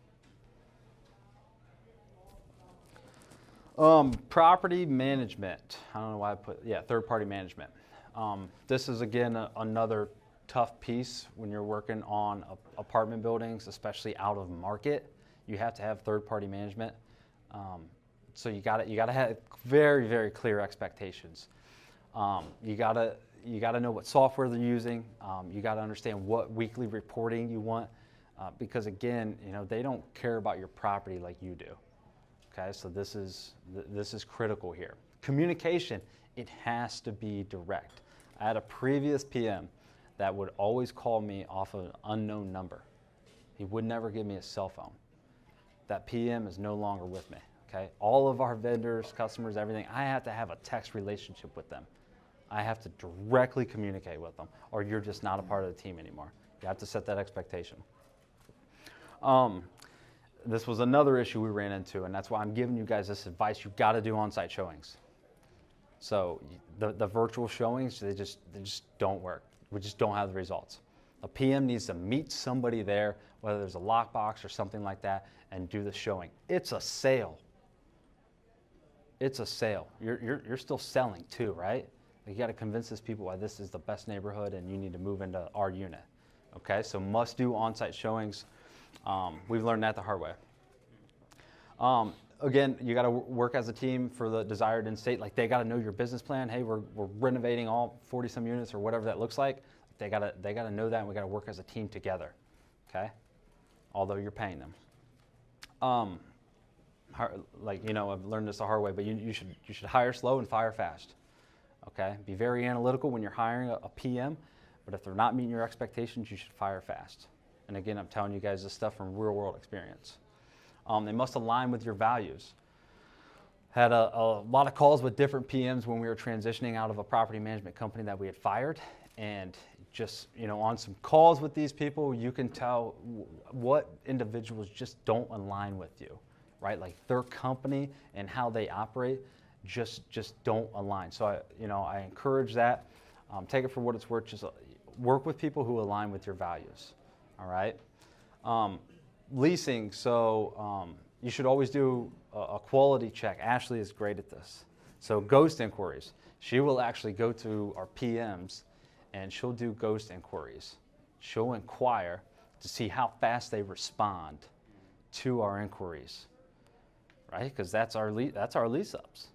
Speaker 2: Property management. I don't know why I put, third-party management. This is, again, another tough piece when you're working on apartment buildings, especially out of market. You have to have third-party management. So you gotta have very, very clear expectations. You gotta know what software they're using. You gotta understand what weekly reporting you want, because again, they don't care about your property like you do. Okay, so this is critical here. Communication, it has to be direct. I had a previous PM that would always call me off of an unknown number. He would never give me a cell phone. That PM is no longer with me, okay? All of our vendors, customers, everything, I have to have a text relationship with them. I have to directly communicate with them, or you're just not a part of the team anymore. You have to set that expectation. This was another issue we ran into, and that's why I'm giving you guys this advice. You've got to do on-site showings. So the virtual showings, they just don't work. We just don't have the results. A PM needs to meet somebody there, whether there's a lockbox or something like that, and do the showing. It's a sale. It's a sale. You're still selling too, right? You got to convince these people why this is the best neighborhood and you need to move into our unit. Okay, so must do on-site showings. We've learned that the hard way. Again, you got to work as a team for the desired end state. Like, they got to know your business plan. Hey, we're renovating all 40 some units or whatever that looks like. They got to know that, and we got to work as a team together. Okay, although you're paying them. Like, you know, I've learned this the hard way, but you should hire slow and fire fast. Okay, be very analytical when you're hiring a PM, but if they're not meeting your expectations, you should fire fast. And again, I'm telling you guys this stuff from real world experience. They must align with your values. Had a lot of calls with different PMs when we were transitioning out of a property management company that we had fired, and just, you know, on some calls with these people, you can tell what individuals just don't align with you, right? Like, their company and how they operate just don't align. So I encourage that. Take it for what it's worth. Just work with people who align with your values. All right. Leasing. So you should always do a quality check. Ashley is great at this. So ghost inquiries. She will actually go to our PMs and she'll do ghost inquiries. She'll inquire to see how fast they respond to our inquiries, right? Because that's our lease ups.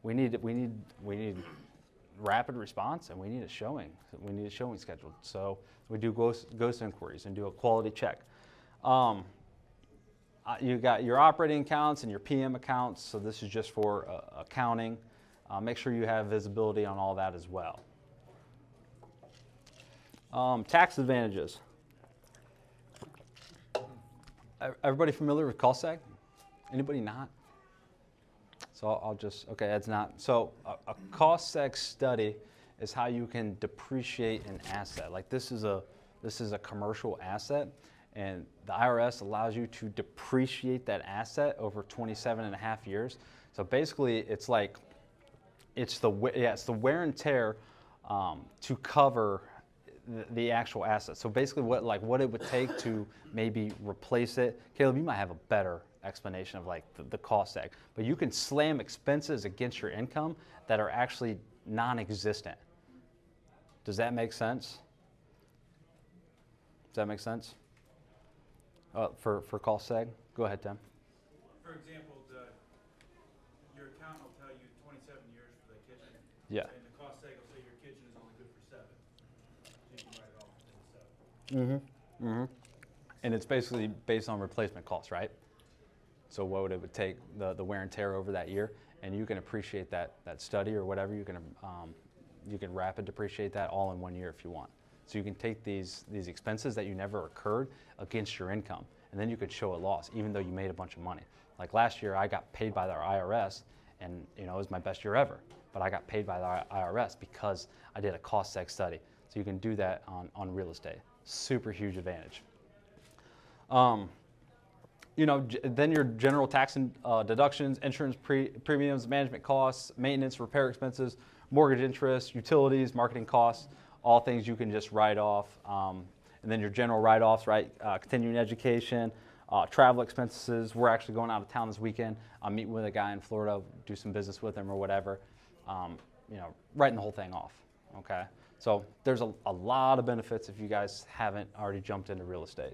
Speaker 2: We need rapid response, and we need a showing. We need a showing scheduled. So we do ghost inquiries and do a quality check. You got your operating accounts and your PM accounts. So this is just for accounting. Make sure you have visibility on all that as well. Tax advantages. Everybody familiar with cost seg? Anybody not? So I'll just, okay, that's not. So a cost seg study is how you can depreciate an asset. Like, this is a commercial asset, and the IRS allows you to depreciate that asset over 27 and a half years. So basically, it's like, it's the wear and tear to cover the actual asset. So basically what it would take to maybe replace it. Kaleb, you might have a better explanation of like the cost seg, but you can slam expenses against your income that are actually non-existent. Does that make sense? Does that make sense? For cost seg? Go ahead, Tim.
Speaker 6: For example, your accountant will tell you 27 years for the kitchen.
Speaker 2: Yeah.
Speaker 6: And the cost seg will say your kitchen is only good for 7. So you can write it off as 7.
Speaker 2: Mm-hmm. Mm-hmm. And it's basically based on replacement costs, right? So what it would take, the wear and tear over that year, and you can appreciate that study or whatever. You can rapid depreciate that all in 1 year if you want. So you can take these expenses that you never incurred against your income, and then you could show a loss even though you made a bunch of money. Like last year, I got paid by the IRS, and it was my best year ever. But I got paid by the IRS because I did a cost seg study. So you can do that on real estate. Super huge advantage. Then your general tax and deductions, insurance premiums, management costs, maintenance, repair expenses, mortgage interest, utilities, marketing costs, all things you can just write off. And then your general write-offs, right? Continuing education, travel expenses. We're actually going out of town this weekend. I'm meeting with a guy in Florida, do some business with him or whatever. Writing the whole thing off, okay? So there's a lot of benefits if you guys haven't already jumped into real estate.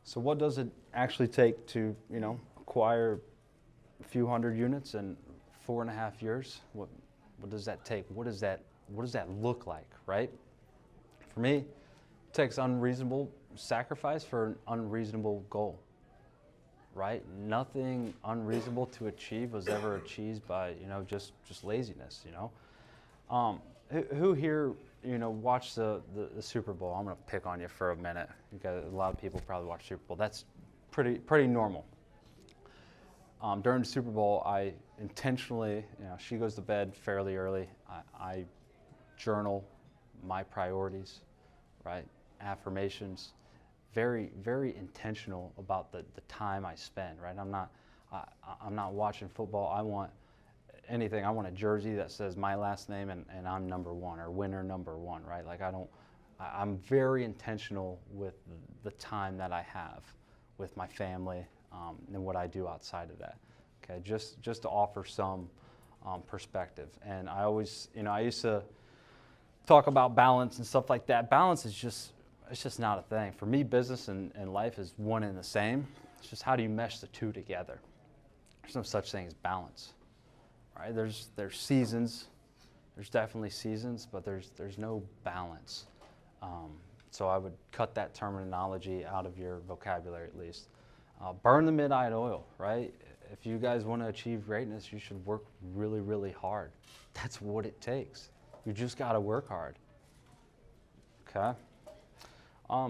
Speaker 2: So what does it actually take to, acquire a few hundred units in 4.5 years? What does that take? What does that look like, right? For me, it takes unreasonable sacrifice for an unreasonable goal, right? Nothing unreasonable to achieve was ever achieved by, just laziness, Who here watch the Super Bowl. I'm going to pick on you for a minute because a lot of people probably watch Super Bowl. That's pretty normal. During the Super Bowl, I intentionally, she goes to bed fairly early. I journal my priorities, right? Affirmations. Very, very intentional about the time I spend, right? I'm not watching football. I want anything. I want a jersey that says my last name and I'm number one or winner number one, right? Like I'm very intentional with the time that I have with my family and what I do outside of that. Okay, just to offer some perspective. And I always, I used to talk about balance and stuff like that. Balance is just not a thing. For me, business and life is one and the same. It's just how do you mesh the two together? There's no such thing as balance, right? There's seasons. There's definitely seasons, but there's no balance. So I would cut that terminology out of your vocabulary at least. Burn the midnight oil, right? If you guys want to achieve greatness, you should work really, really hard. That's what it takes. You just got to work hard. Okay?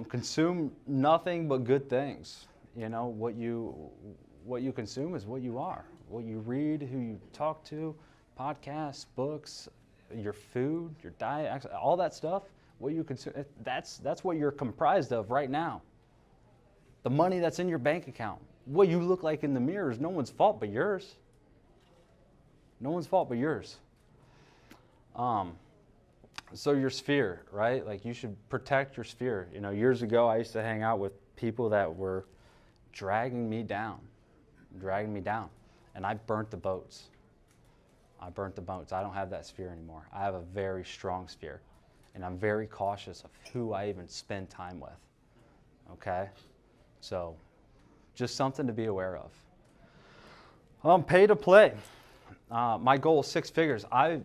Speaker 2: Consume nothing but good things. What you consume is what you are. What you read, who you talk to, podcasts, books, your food, your diet, all that stuff, what you consume, that's what you're comprised of right now. The money that's in your bank account. What you look like in the mirror is no one's fault but yours. No one's fault but yours. So your sphere, right? Like you should protect your sphere. Years ago I used to hang out with people that were dragging me down. And I burnt the boats. I don't have that sphere anymore. I have a very strong sphere. And I'm very cautious of who I even spend time with. Okay? So, just something to be aware of. Pay to play. My goal is 6 figures. I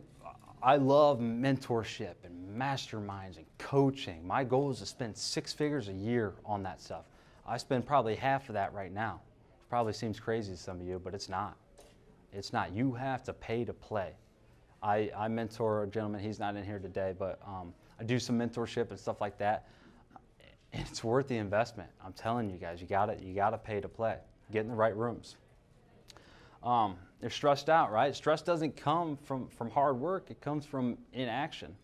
Speaker 2: love mentorship and masterminds and coaching. My goal is to spend 6 figures a year on that stuff. I spend probably half of that right now. It probably seems crazy to some of you, but it's not. It's not. You have to pay to play. I mentor a gentleman. He's not in here today, but I do some mentorship and stuff like that. It's worth the investment. I'm telling you guys, you gotta pay to play. Get in the right rooms. You're stressed out, right? Stress doesn't come from hard work. It comes from inaction.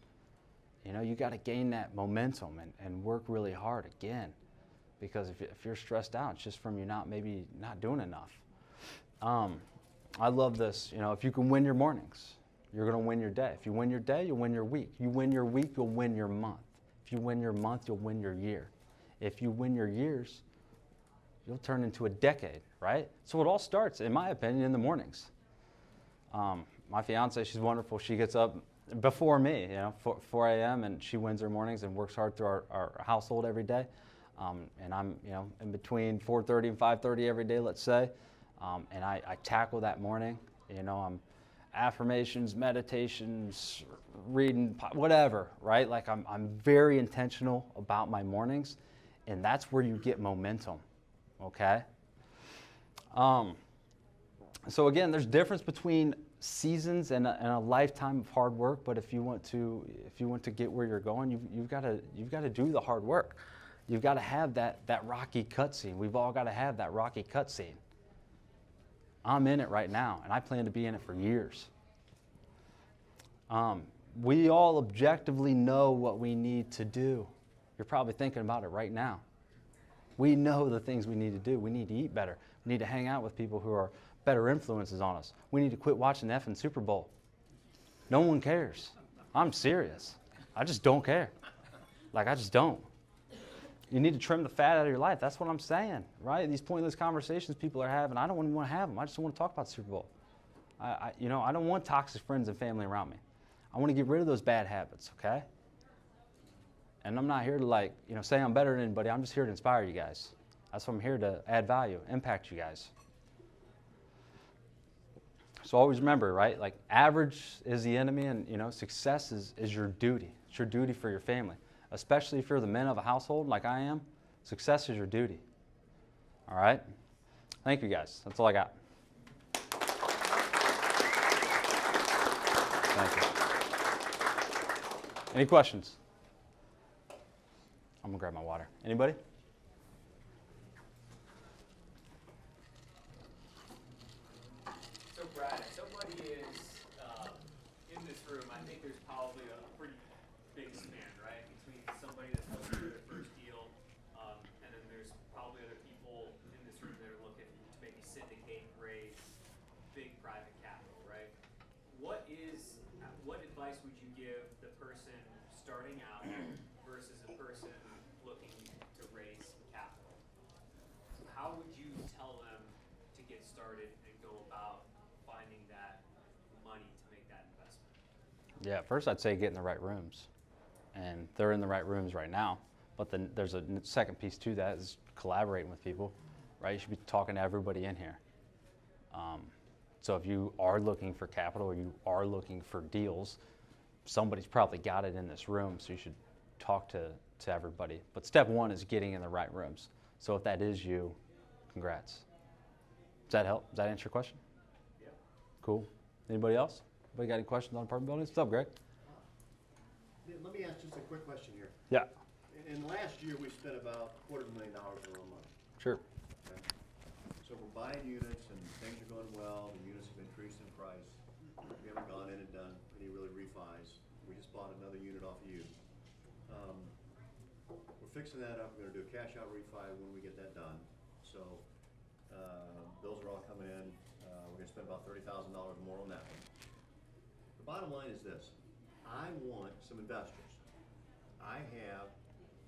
Speaker 2: You got to gain that momentum and work really hard again. Because if you're stressed out, it's just from you not doing enough. I love this. If you can win your mornings, you're going to win your day. If you win your day, you'll win your week. You win your week, you'll win your month. If you win your month, you'll win your year. If you win your years, you'll turn into a decade, right? So it all starts, in my opinion, in the mornings. My fiance, she's wonderful. She gets up before me, 4 a.m., and she wins her mornings and works hard through our household every day. And I'm, in between 4:30 and 5:30 every day, let's say. And I tackle that morning. I'm affirmations, meditations, reading, whatever, right? Like I'm very intentional about my mornings, and that's where you get momentum, okay? So again, there's difference between seasons and a lifetime of hard work. But if you want to get where you're going, you've got to do the hard work. You've got to have that rocky cutscene. We've all got to have that rocky cutscene. I'm in it right now, and I plan to be in it for years. We all objectively know what we need to do. You're probably thinking about it right now. We know the things we need to do. We need to eat better. We need to hang out with people who are better influences on us. We need to quit watching the effing Super Bowl. No one cares. I'm serious. I just don't care. I just don't. You need to trim the fat out of your life. That's what I'm saying, right? These pointless conversations people are having, I don't even want to have them. I just want to talk about the Super Bowl. I don't want toxic friends and family around me. I want to get rid of those bad habits, okay? And I'm not here to say I'm better than anybody. I'm just here to inspire you guys. That's what I'm here to add value, impact you guys. So always remember, right? Average is the enemy, and success is your duty. It's your duty for your family. Especially if you're the men of a household like I am, success is your duty. All right? Thank you, guys. That's all I got. Thank you. Any questions? I'm gonna grab my water. Anybody?
Speaker 1: So Brad, if somebody is in this room, I think there's probably a pretty big span, right, between somebody that's looking for their first deal, and then there's probably other people in this room that are looking to maybe syndicate, raise big private capital, right? What advice would you give the person starting out versus a person looking to raise capital? How would you tell them to get started and go about finding that money to make that investment?
Speaker 2: Yeah, first I'd say get in the right rooms. And they're in the right rooms right now. But then there's a second piece to that is collaborating with people, right? You should be talking to everybody in here. So if you are looking for capital or you are looking for deals, somebody's probably got it in this room, so you should talk to everybody. But step one is getting in the right rooms. So if that is you, congrats. Does that help? Does that answer your question?
Speaker 1: Yeah.
Speaker 2: Cool. Anybody else? Anybody got any questions on apartment buildings? What's up, Greg?
Speaker 7: Let me ask just a quick question here.
Speaker 2: Yeah,
Speaker 7: In the last year, we spent about $250,000 in our own money.
Speaker 2: sure.
Speaker 7: Okay? So we're buying units and things are going well, the units have increased in price. We haven't gone in and done any really refis. We just bought another unit off of you. We're fixing that up, we're gonna do a cash out refi when we get that done. So, bills are all coming in, we're gonna spend about $30,000 more on that one. The bottom line is this, I want some investors. I have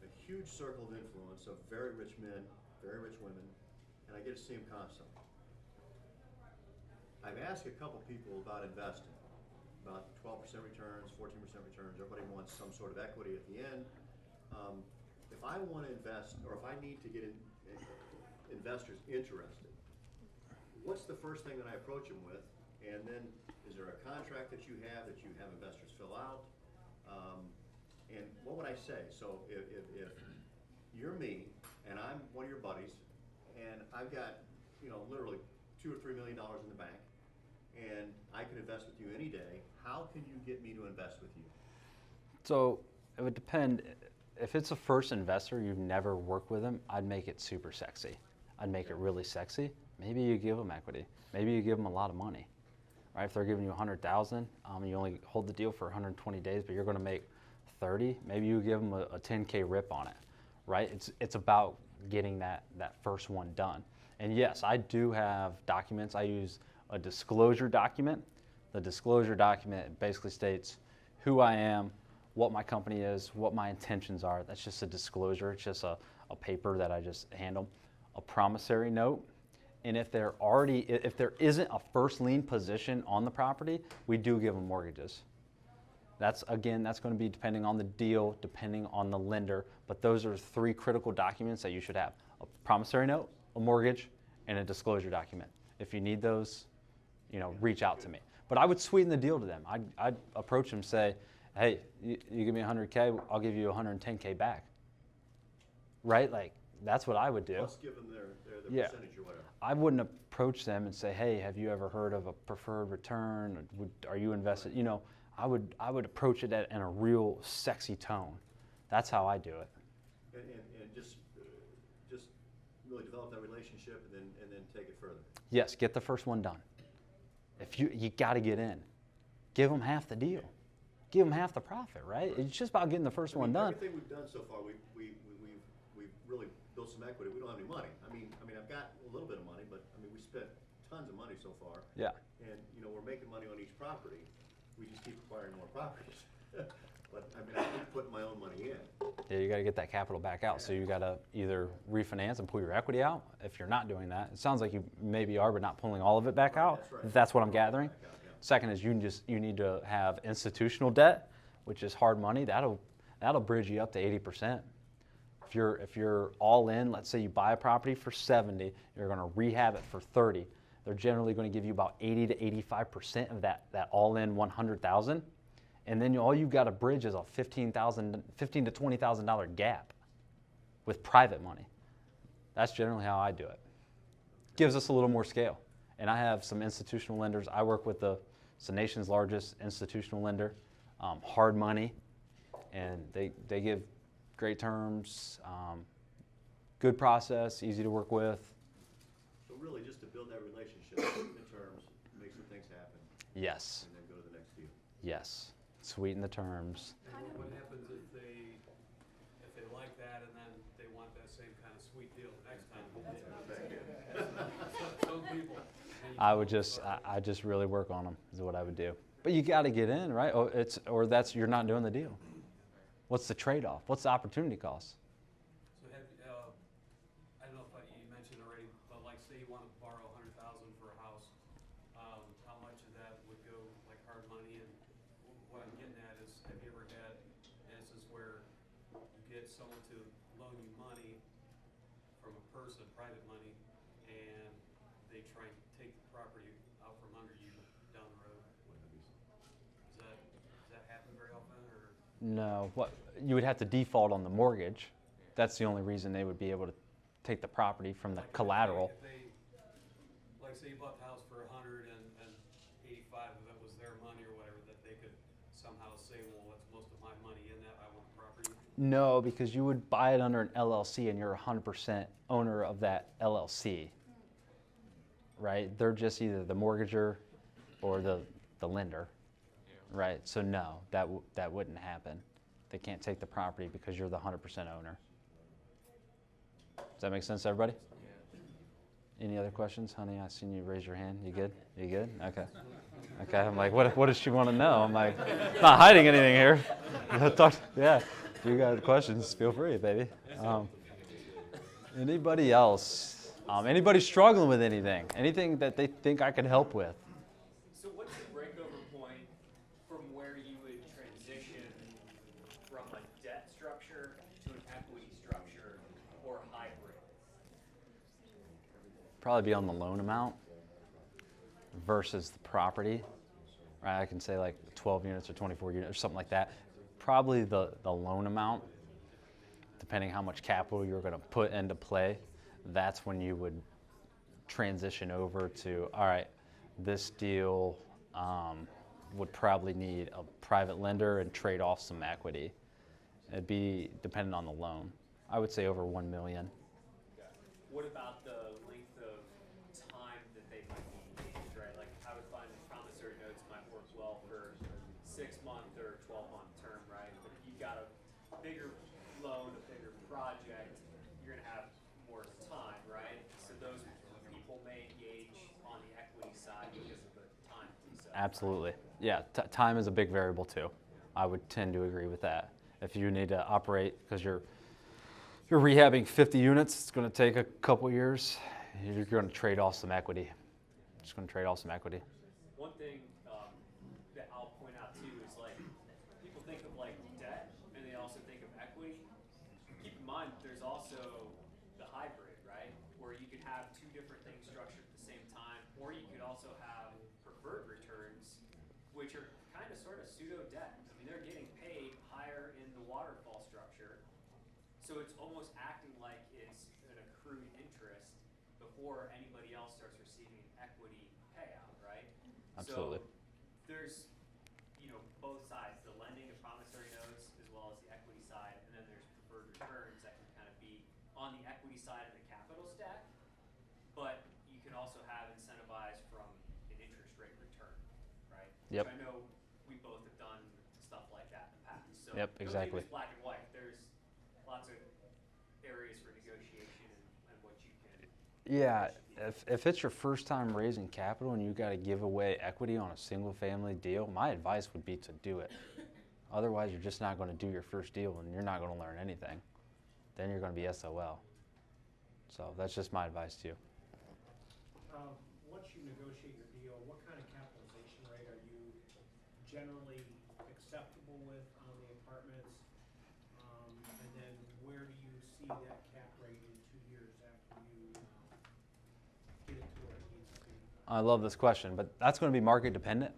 Speaker 7: a huge circle of influence of very rich men, very rich women, and I get to see them constantly. I've asked a couple people about investing, about 12% returns, 14% returns. Everybody wants some sort of equity at the end. If I want to invest, or if I need to get investors interested, what's the first thing that I approach them with? And then, is there a contract that you have investors fill out? And what would I say? So if you're me and I'm one of your buddies and I've got, literally $2 or $3 million in the bank and I can invest with you any day, how can you get me to invest with you?
Speaker 2: So it would depend. If it's a first investor, you've never worked with them, I'd make it super sexy. I'd make it really sexy. Maybe you give them equity. Maybe you give them a lot of money. Right? If they're giving you $100,000, you only hold the deal for 120 days, but you're going to make 30. Maybe you give them a 10K rip on it. Right? It's about getting that first one done. And yes, I do have documents. I use a disclosure document. The disclosure document basically states who I am, what my company is, what my intentions are. That's just a disclosure. It's just a paper that I just hand them. A promissory note. And if there isn't a first lien position on the property, we do give them mortgages. That's going to be depending on the deal, depending on the lender, but those are 3 critical documents that you should have. A promissory note, a mortgage, and a disclosure document. If you need those, reach out to me. But I would sweeten the deal to them. I'd approach them and say, hey, you give me 100K, I'll give you 110K back. Right? Like, that's what I would do.
Speaker 7: Plus give them their percentage or whatever.
Speaker 2: I wouldn't approach them and say, hey, have you ever heard of a preferred return? Are you invested? I would approach it in a real sexy tone. That's how I do it.
Speaker 7: And just really develop that relationship and then take it further.
Speaker 2: Yes, get the first one done. If you got to get in, give them half the deal. Give them half the profit, right? It's just about getting the first one done.
Speaker 7: Everything we've done so far, we've really built some equity. We don't have any money. I mean, I've got a little bit of money, but we spent tons of money so far.
Speaker 2: Yeah.
Speaker 7: And we're making money on each property. We just keep acquiring more properties. But I keep putting my own money in.
Speaker 2: Yeah, you got to get that capital back out. So you got to either refinance and pull your equity out. If you're not doing that, it sounds like you maybe are, but not pulling all of it back out.
Speaker 7: That's right.
Speaker 2: That's what I'm gathering.
Speaker 7: Back out, yeah.
Speaker 2: Second is you need to have institutional debt, which is hard money. That'll bridge you up to 80%. If you're all in, let's say you buy a property for 70, you're going to rehab it for 30. They're generally going to give you about 80 to 85% of that all in 100,000, and then all you've got to bridge is a $15,000 to $20,000 gap with private money. That's generally how I do it. Gives us a little more scale. And I have some institutional lenders. I work with the nation's largest institutional lender, hard money. and they give great terms, good process, easy to work with.
Speaker 7: So really, just to build that relationship, sweeten the terms, make some things happen,
Speaker 2: Yes,
Speaker 7: and then go to the next deal.
Speaker 2: yes, sweeten the terms.
Speaker 5: And what happens if they like that and then they want that same kind of sweet deal the next time? Some people.
Speaker 2: I just really work on them is what I would do. But you got to get in, right? You're not doing the deal. What's the trade-off? What's the opportunity cost?
Speaker 5: So I don't know if you mentioned already, but like say you want to borrow $100,000 for a house, how much of that would go like hard money? And what I'm getting at is, have you ever had instances where you get someone to loan you money from a person, private money, and they try and take the property out from under you down the road? Does that happen very often, or?
Speaker 2: No, you would have to default on the mortgage. That's the only reason they would be able to take the property from the
Speaker 5: Like
Speaker 2: collateral.
Speaker 5: if they, like say you bought the house for 100 and 85 of it was their money or whatever, that they could somehow say, well, that's most of my money in that, I want the property.
Speaker 2: No, because you would buy it under an LLC and you're 100% owner of that LLC, right? They're just either the mortgager or the lender, right? So no, that wouldn't happen. They can't take the property because you're the 100% owner. Does that make sense to everybody? Any other questions? Honey, I seen you raise your hand. You good? You good? Okay. Okay, I'm like, what does she want to know? I'm like, not hiding anything here. Yeah, if you got questions, feel free, baby. Anybody else? Anybody struggling with anything? Anything that they think I could help with?
Speaker 1: So what's the breakover point from where you would transition from a debt structure to an equity structure or hybrid?
Speaker 2: Probably be on the loan amount versus the property. Right, I can say like 12 units or 24 units or something like that. Probably the loan amount, depending how much capital you're going to put into play, that's when you would transition over to, all right, this deal would probably need a private lender and trade off some equity. It'd be dependent on the loan. I would say over $1 million.
Speaker 1: What about the length of time that they might be engaged, right? Like how to find promissory notes might work well for 6-month or 12-month term, right? But if you've got a bigger loan, a bigger project, you're gonna have more time, right? So those people may engage on the equity side because of the time piece of it.
Speaker 2: Absolutely. Yeah, time is a big variable too. I would tend to agree with that. If you need to operate because you're rehabbing 50 units, it's going to take a couple years. You're going to trade off some equity. Just going to trade off some equity.
Speaker 1: One thing that I'll point out too is like people think of like debt and they also think of equity. Keep in mind there's also the hybrid, right? Where you could have two different things structured at the same time, or you could also have preferred returns, which are kind of sort of pseudo debt. I mean, they're getting paid higher in the waterfall structure. So it's almost acting like it's an accrued interest before anybody else starts receiving an equity payout, right?
Speaker 2: Absolutely.
Speaker 1: So there's, both sides, the lending of promissory notes as well as the equity side, and then there's preferred returns that can kind of be on the equity side of the capital stack, but you can also have incentivized from an interest rate return, right?
Speaker 2: Yep.
Speaker 1: Which I know we both have done stuff like that in the past. So
Speaker 2: Yep,
Speaker 1: don't
Speaker 2: exactly.
Speaker 1: think it's black and white. There's lots of areas for negotiation and what you can.
Speaker 2: Yeah, if it's your first time raising capital and you got to give away equity on a single family deal, my advice would be to do it. Otherwise, you're just not going to do your first deal and you're not going to learn anything. Then you're going to be SOL. So that's just my advice to you.
Speaker 8: Once you negotiate your deal, what kind of capitalization rate are you generally acceptable with on the apartments? And then where do you see that cap rate in 2 years after you get it to where it needs to be?
Speaker 2: I love this question, but that's going to be market dependent.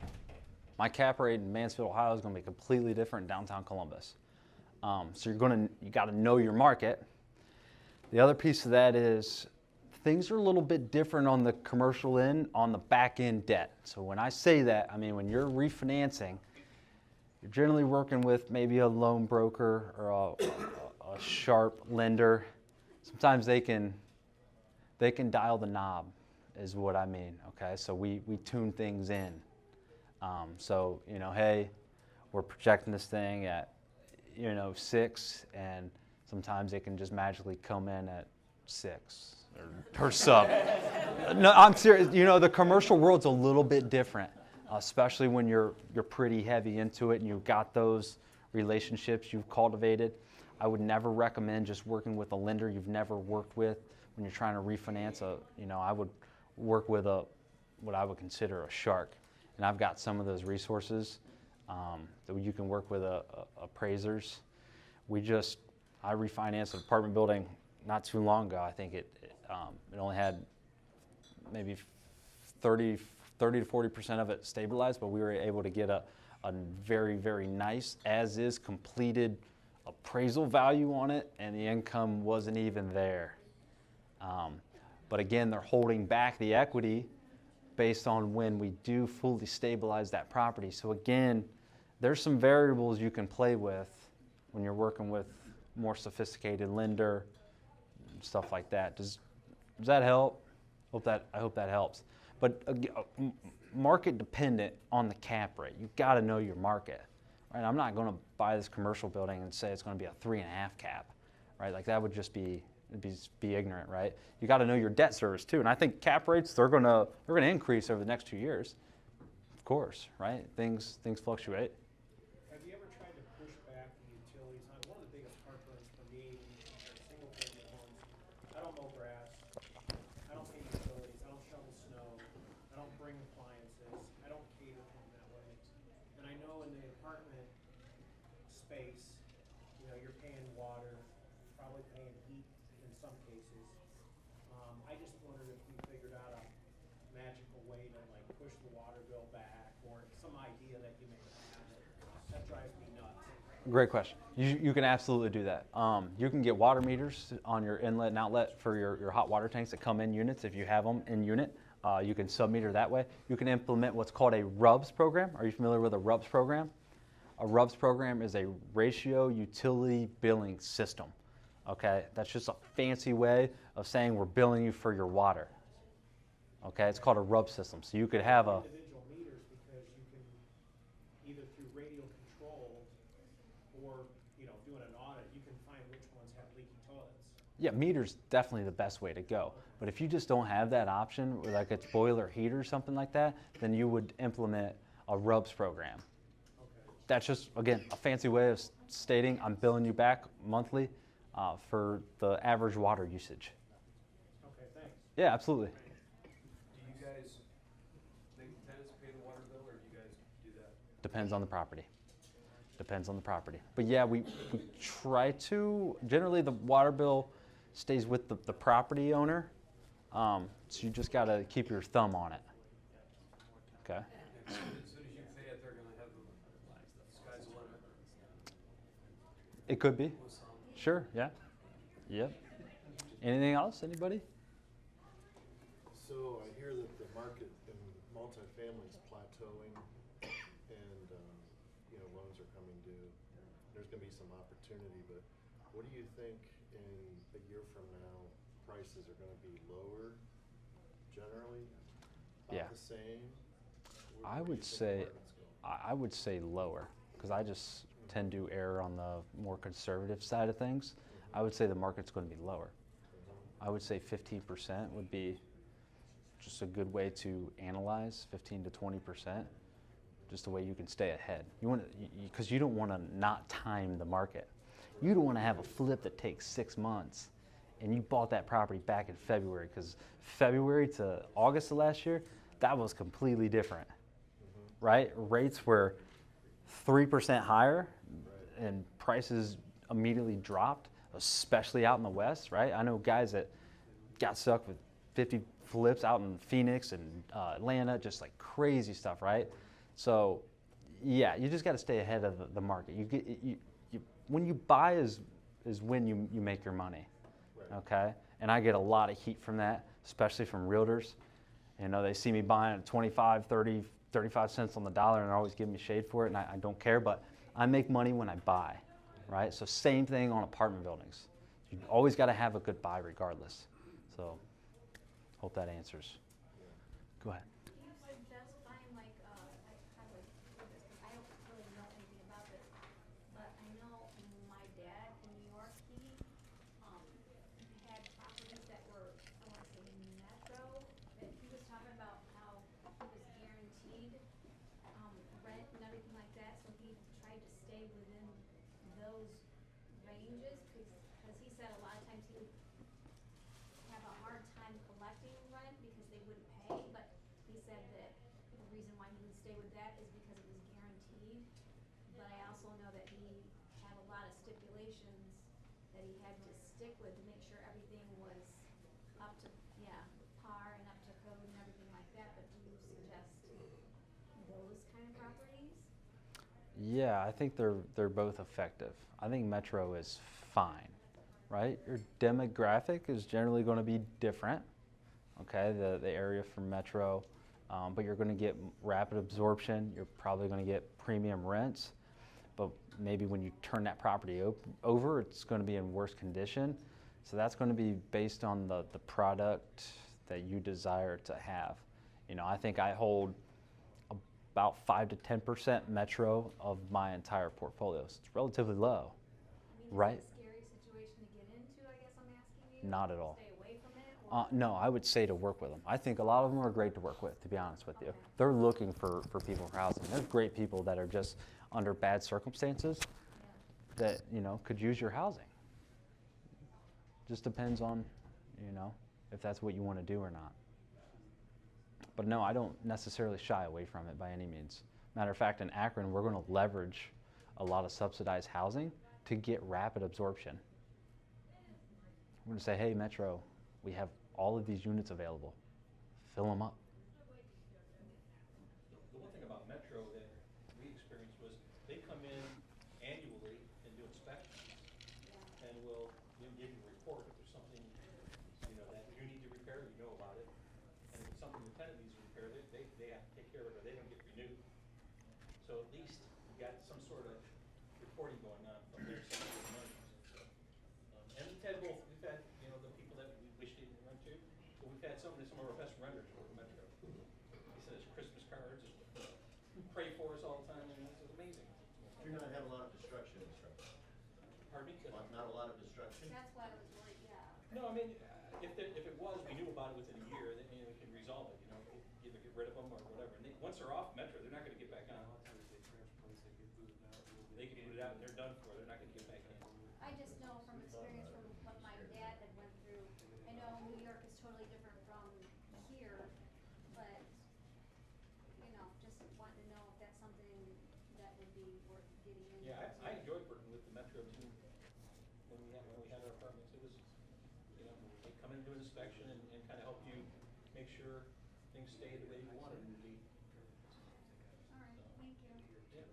Speaker 2: My cap rate in Mansfield, Ohio is going to be completely different in downtown Columbus. So you got to know your market. The other piece of that is things are a little bit different on the commercial end, on the back end debt. So when I say that, I mean when you're refinancing, you're generally working with maybe a loan broker or a sharp lender. Sometimes they can dial the knob, is what I mean. Okay, so we tune things in. So hey, we're projecting this thing at 6, and sometimes it can just magically come in at 6 or sub. No, I'm serious. The commercial world's a little bit different, especially when you're pretty heavy into it and you've got those relationships you've cultivated. I would never recommend just working with a lender you've never worked with when you're trying to refinance. I would work with what I would consider a shark, and I've got some of those resources that you can work with appraisers. I refinanced an apartment building not too long ago. I think it only had maybe 30 to 40% of it stabilized, but we were able to get a very, very nice as-is completed appraisal value on it, and the income wasn't even there. But again, they're holding back the equity based on when we do fully stabilize that property. So again, there's some variables you can play with when you're working with more sophisticated lender, stuff like that. Does that help? I hope that helps. But market dependent on the cap rate. You've got to know your market, right? I'm not going to buy this commercial building and say it's going to be a 3.5 cap, right? Like that would just be ignorant, right? You got to know your debt service too. And I think cap rates they're going to increase over the next 2 years, of course, right? Things fluctuate.
Speaker 8: Have you ever tried to push back the utilities? One of the biggest heartburns for me when you compare single-family homes, I don't mow grass, I don't pay utilities, I don't shovel snow, I don't bring appliances, I don't cater to them that way. And I know in the apartment space, you're paying water, probably paying heat in some cases. I just wondered if you figured out a magical way to like push the water bill back, or some idea that you may have. That drives me nuts.
Speaker 2: Great question. You can absolutely do that. You can get water meters on your inlet and outlet for your hot water tanks that come in units if you have them in unit. You can sub-meter that way. You can implement what's called a RUBS program. Are you familiar with a RUBS program? A RUBS program is a ratio utility billing system. Okay, that's just a fancy way of saying we're billing you for your water. Okay, it's called a RUBS system. So you could have a
Speaker 8: individual meters because you can either through radio control or doing an audit, you can find which ones have leaky toilets.
Speaker 2: Yeah, meter's definitely the best way to go. But if you just don't have that option, or like it's boiler heater or something like that, then you would implement a RUBS program.
Speaker 8: Okay.
Speaker 2: That's just, again, a fancy way of stating I'm billing you back monthly for the average water usage.
Speaker 8: Okay, thanks.
Speaker 2: Yeah, absolutely.
Speaker 5: Do you guys make the tenants pay the water bill, or do you guys do that?
Speaker 2: Depends on the property. Depends on the property. But yeah, we try to, generally the water bill stays with the property owner. So you just got to keep your thumb on it. Okay.
Speaker 5: As soon as you pay it, they're going to have the sky's the limit.
Speaker 2: It could be.
Speaker 5: With some.
Speaker 2: Sure, yeah. Yep. Anything else, anybody?
Speaker 9: So I hear that the market in multifamily is plateauing, and loans are coming due. There's going to be some opportunity, but what do you think in a year from now prices are going to be lower generally? About
Speaker 2: Yeah.
Speaker 9: the same?
Speaker 2: I
Speaker 9: Where do you
Speaker 2: would
Speaker 9: think the
Speaker 2: say
Speaker 9: market's going?
Speaker 2: I would say lower, because I just tend to err on the more conservative side of things. I would say the market's going to be lower. I would say 15% would be just a good way to analyze, 15 to 20%, just the way you can stay ahead. You want because you don't want to not time the market. You don't want to have a flip that takes 6 months, and you bought that property back in February, because February to August of last year, that was completely different, right? Rates were 3% higher, and prices immediately dropped, especially out in the West, right? I know guys that got stuck with 50 flips out in Phoenix and Atlanta, just like crazy stuff, right? So, yeah, you just got to stay ahead of the market. When you buy is when you make your money, okay? And I get a lot of heat from that, especially from realtors. You know, they see me buying at 25, 30, 35 cents on the dollar, and they're always giving me shade for it, and I don't care, but I make money when I buy, right? So same thing on apartment buildings. You always got to have a good buy regardless. So hope that answers. Go ahead.
Speaker 10: Can you specify, like, I probably do this, because I don't really know anything about this, but I know my dad in New York, he, had properties that were, I wanna say metro, that he was talking about how he was guaranteed, rent and everything like that, so he tried to stay within those ranges, cause he said a lot of times he would have a hard time collecting rent because they wouldn't pay, but he said that the reason why he would stay with that is because it was guaranteed. But I also know that he had a lot of stipulations that he had to stick with to make sure everything was up to, par and up to code and everything like that. But do you suggest those kind of properties?
Speaker 2: Yeah, I think they're both effective. I think metro is fine, right? Your demographic is generally going to be different, okay, the area from metro, but you're going to get rapid absorption. You're probably going to get premium rents, but maybe when you turn that property over, it's going to be in worse condition. So that's going to be based on the product that you desire to have. You know, I think I hold about 5 to 10% metro of my entire portfolio. So it's relatively low,
Speaker 10: I mean,
Speaker 2: right?
Speaker 10: is it a scary situation to get into, I guess I'm asking you?
Speaker 2: Not at all.
Speaker 10: Stay away from it? Or?
Speaker 2: No, I would say to work with them. I think a lot of them are great to work with, to be honest with you.
Speaker 10: Okay.
Speaker 2: They're looking for people for housing. There's great people that are just under bad circumstances that, you know, could use your housing. Just depends on, you know, if that's what you want to do or not. But no, I don't necessarily shy away from it by any means. Matter of fact, in Akron, we're going to leverage a lot of subsidized housing to get rapid absorption. We're going to say, hey, Metro, we have all of these units available. Fill them up.
Speaker 11: The one thing about Metro that we experienced was they come in annually and do inspections, and will give you a report if there's something, you know, that you need to repair, you know about it. And if it's something the tenant needs to repair, they have to take care of it or they don't get renewed. So at least you got some sort of reporting going on from their side of the money. And we've had both. We've had, you know, the people that we wish they didn't rent to, but we've had some of our best renters for Metro. They send us Christmas cards, pray for us all the time, and it's amazing.
Speaker 7: Do not have a lot of destruction.
Speaker 11: Pardon me?
Speaker 7: Not a lot of destruction.
Speaker 10: That's why I was worried,
Speaker 11: No, I mean, if it was, we knew about it within a year, then, you know, we can resolve it, you know, either get rid of them or whatever. And once they're off Metro, they're not gonna get back on. They can boot it out and they're done for, they're not gonna get back in.
Speaker 10: I just know from experience from what my dad had went through, I know New York is totally different from here, but, you know, just wanting to know if that's something that would be worth getting into.
Speaker 11: Yeah, I enjoyed working with the Metro team when we had our apartments. It was, you know, they come in and do an inspection and kind of help you make sure things stay the way you want them to be.
Speaker 10: All right, thank you.
Speaker 11: Yeah.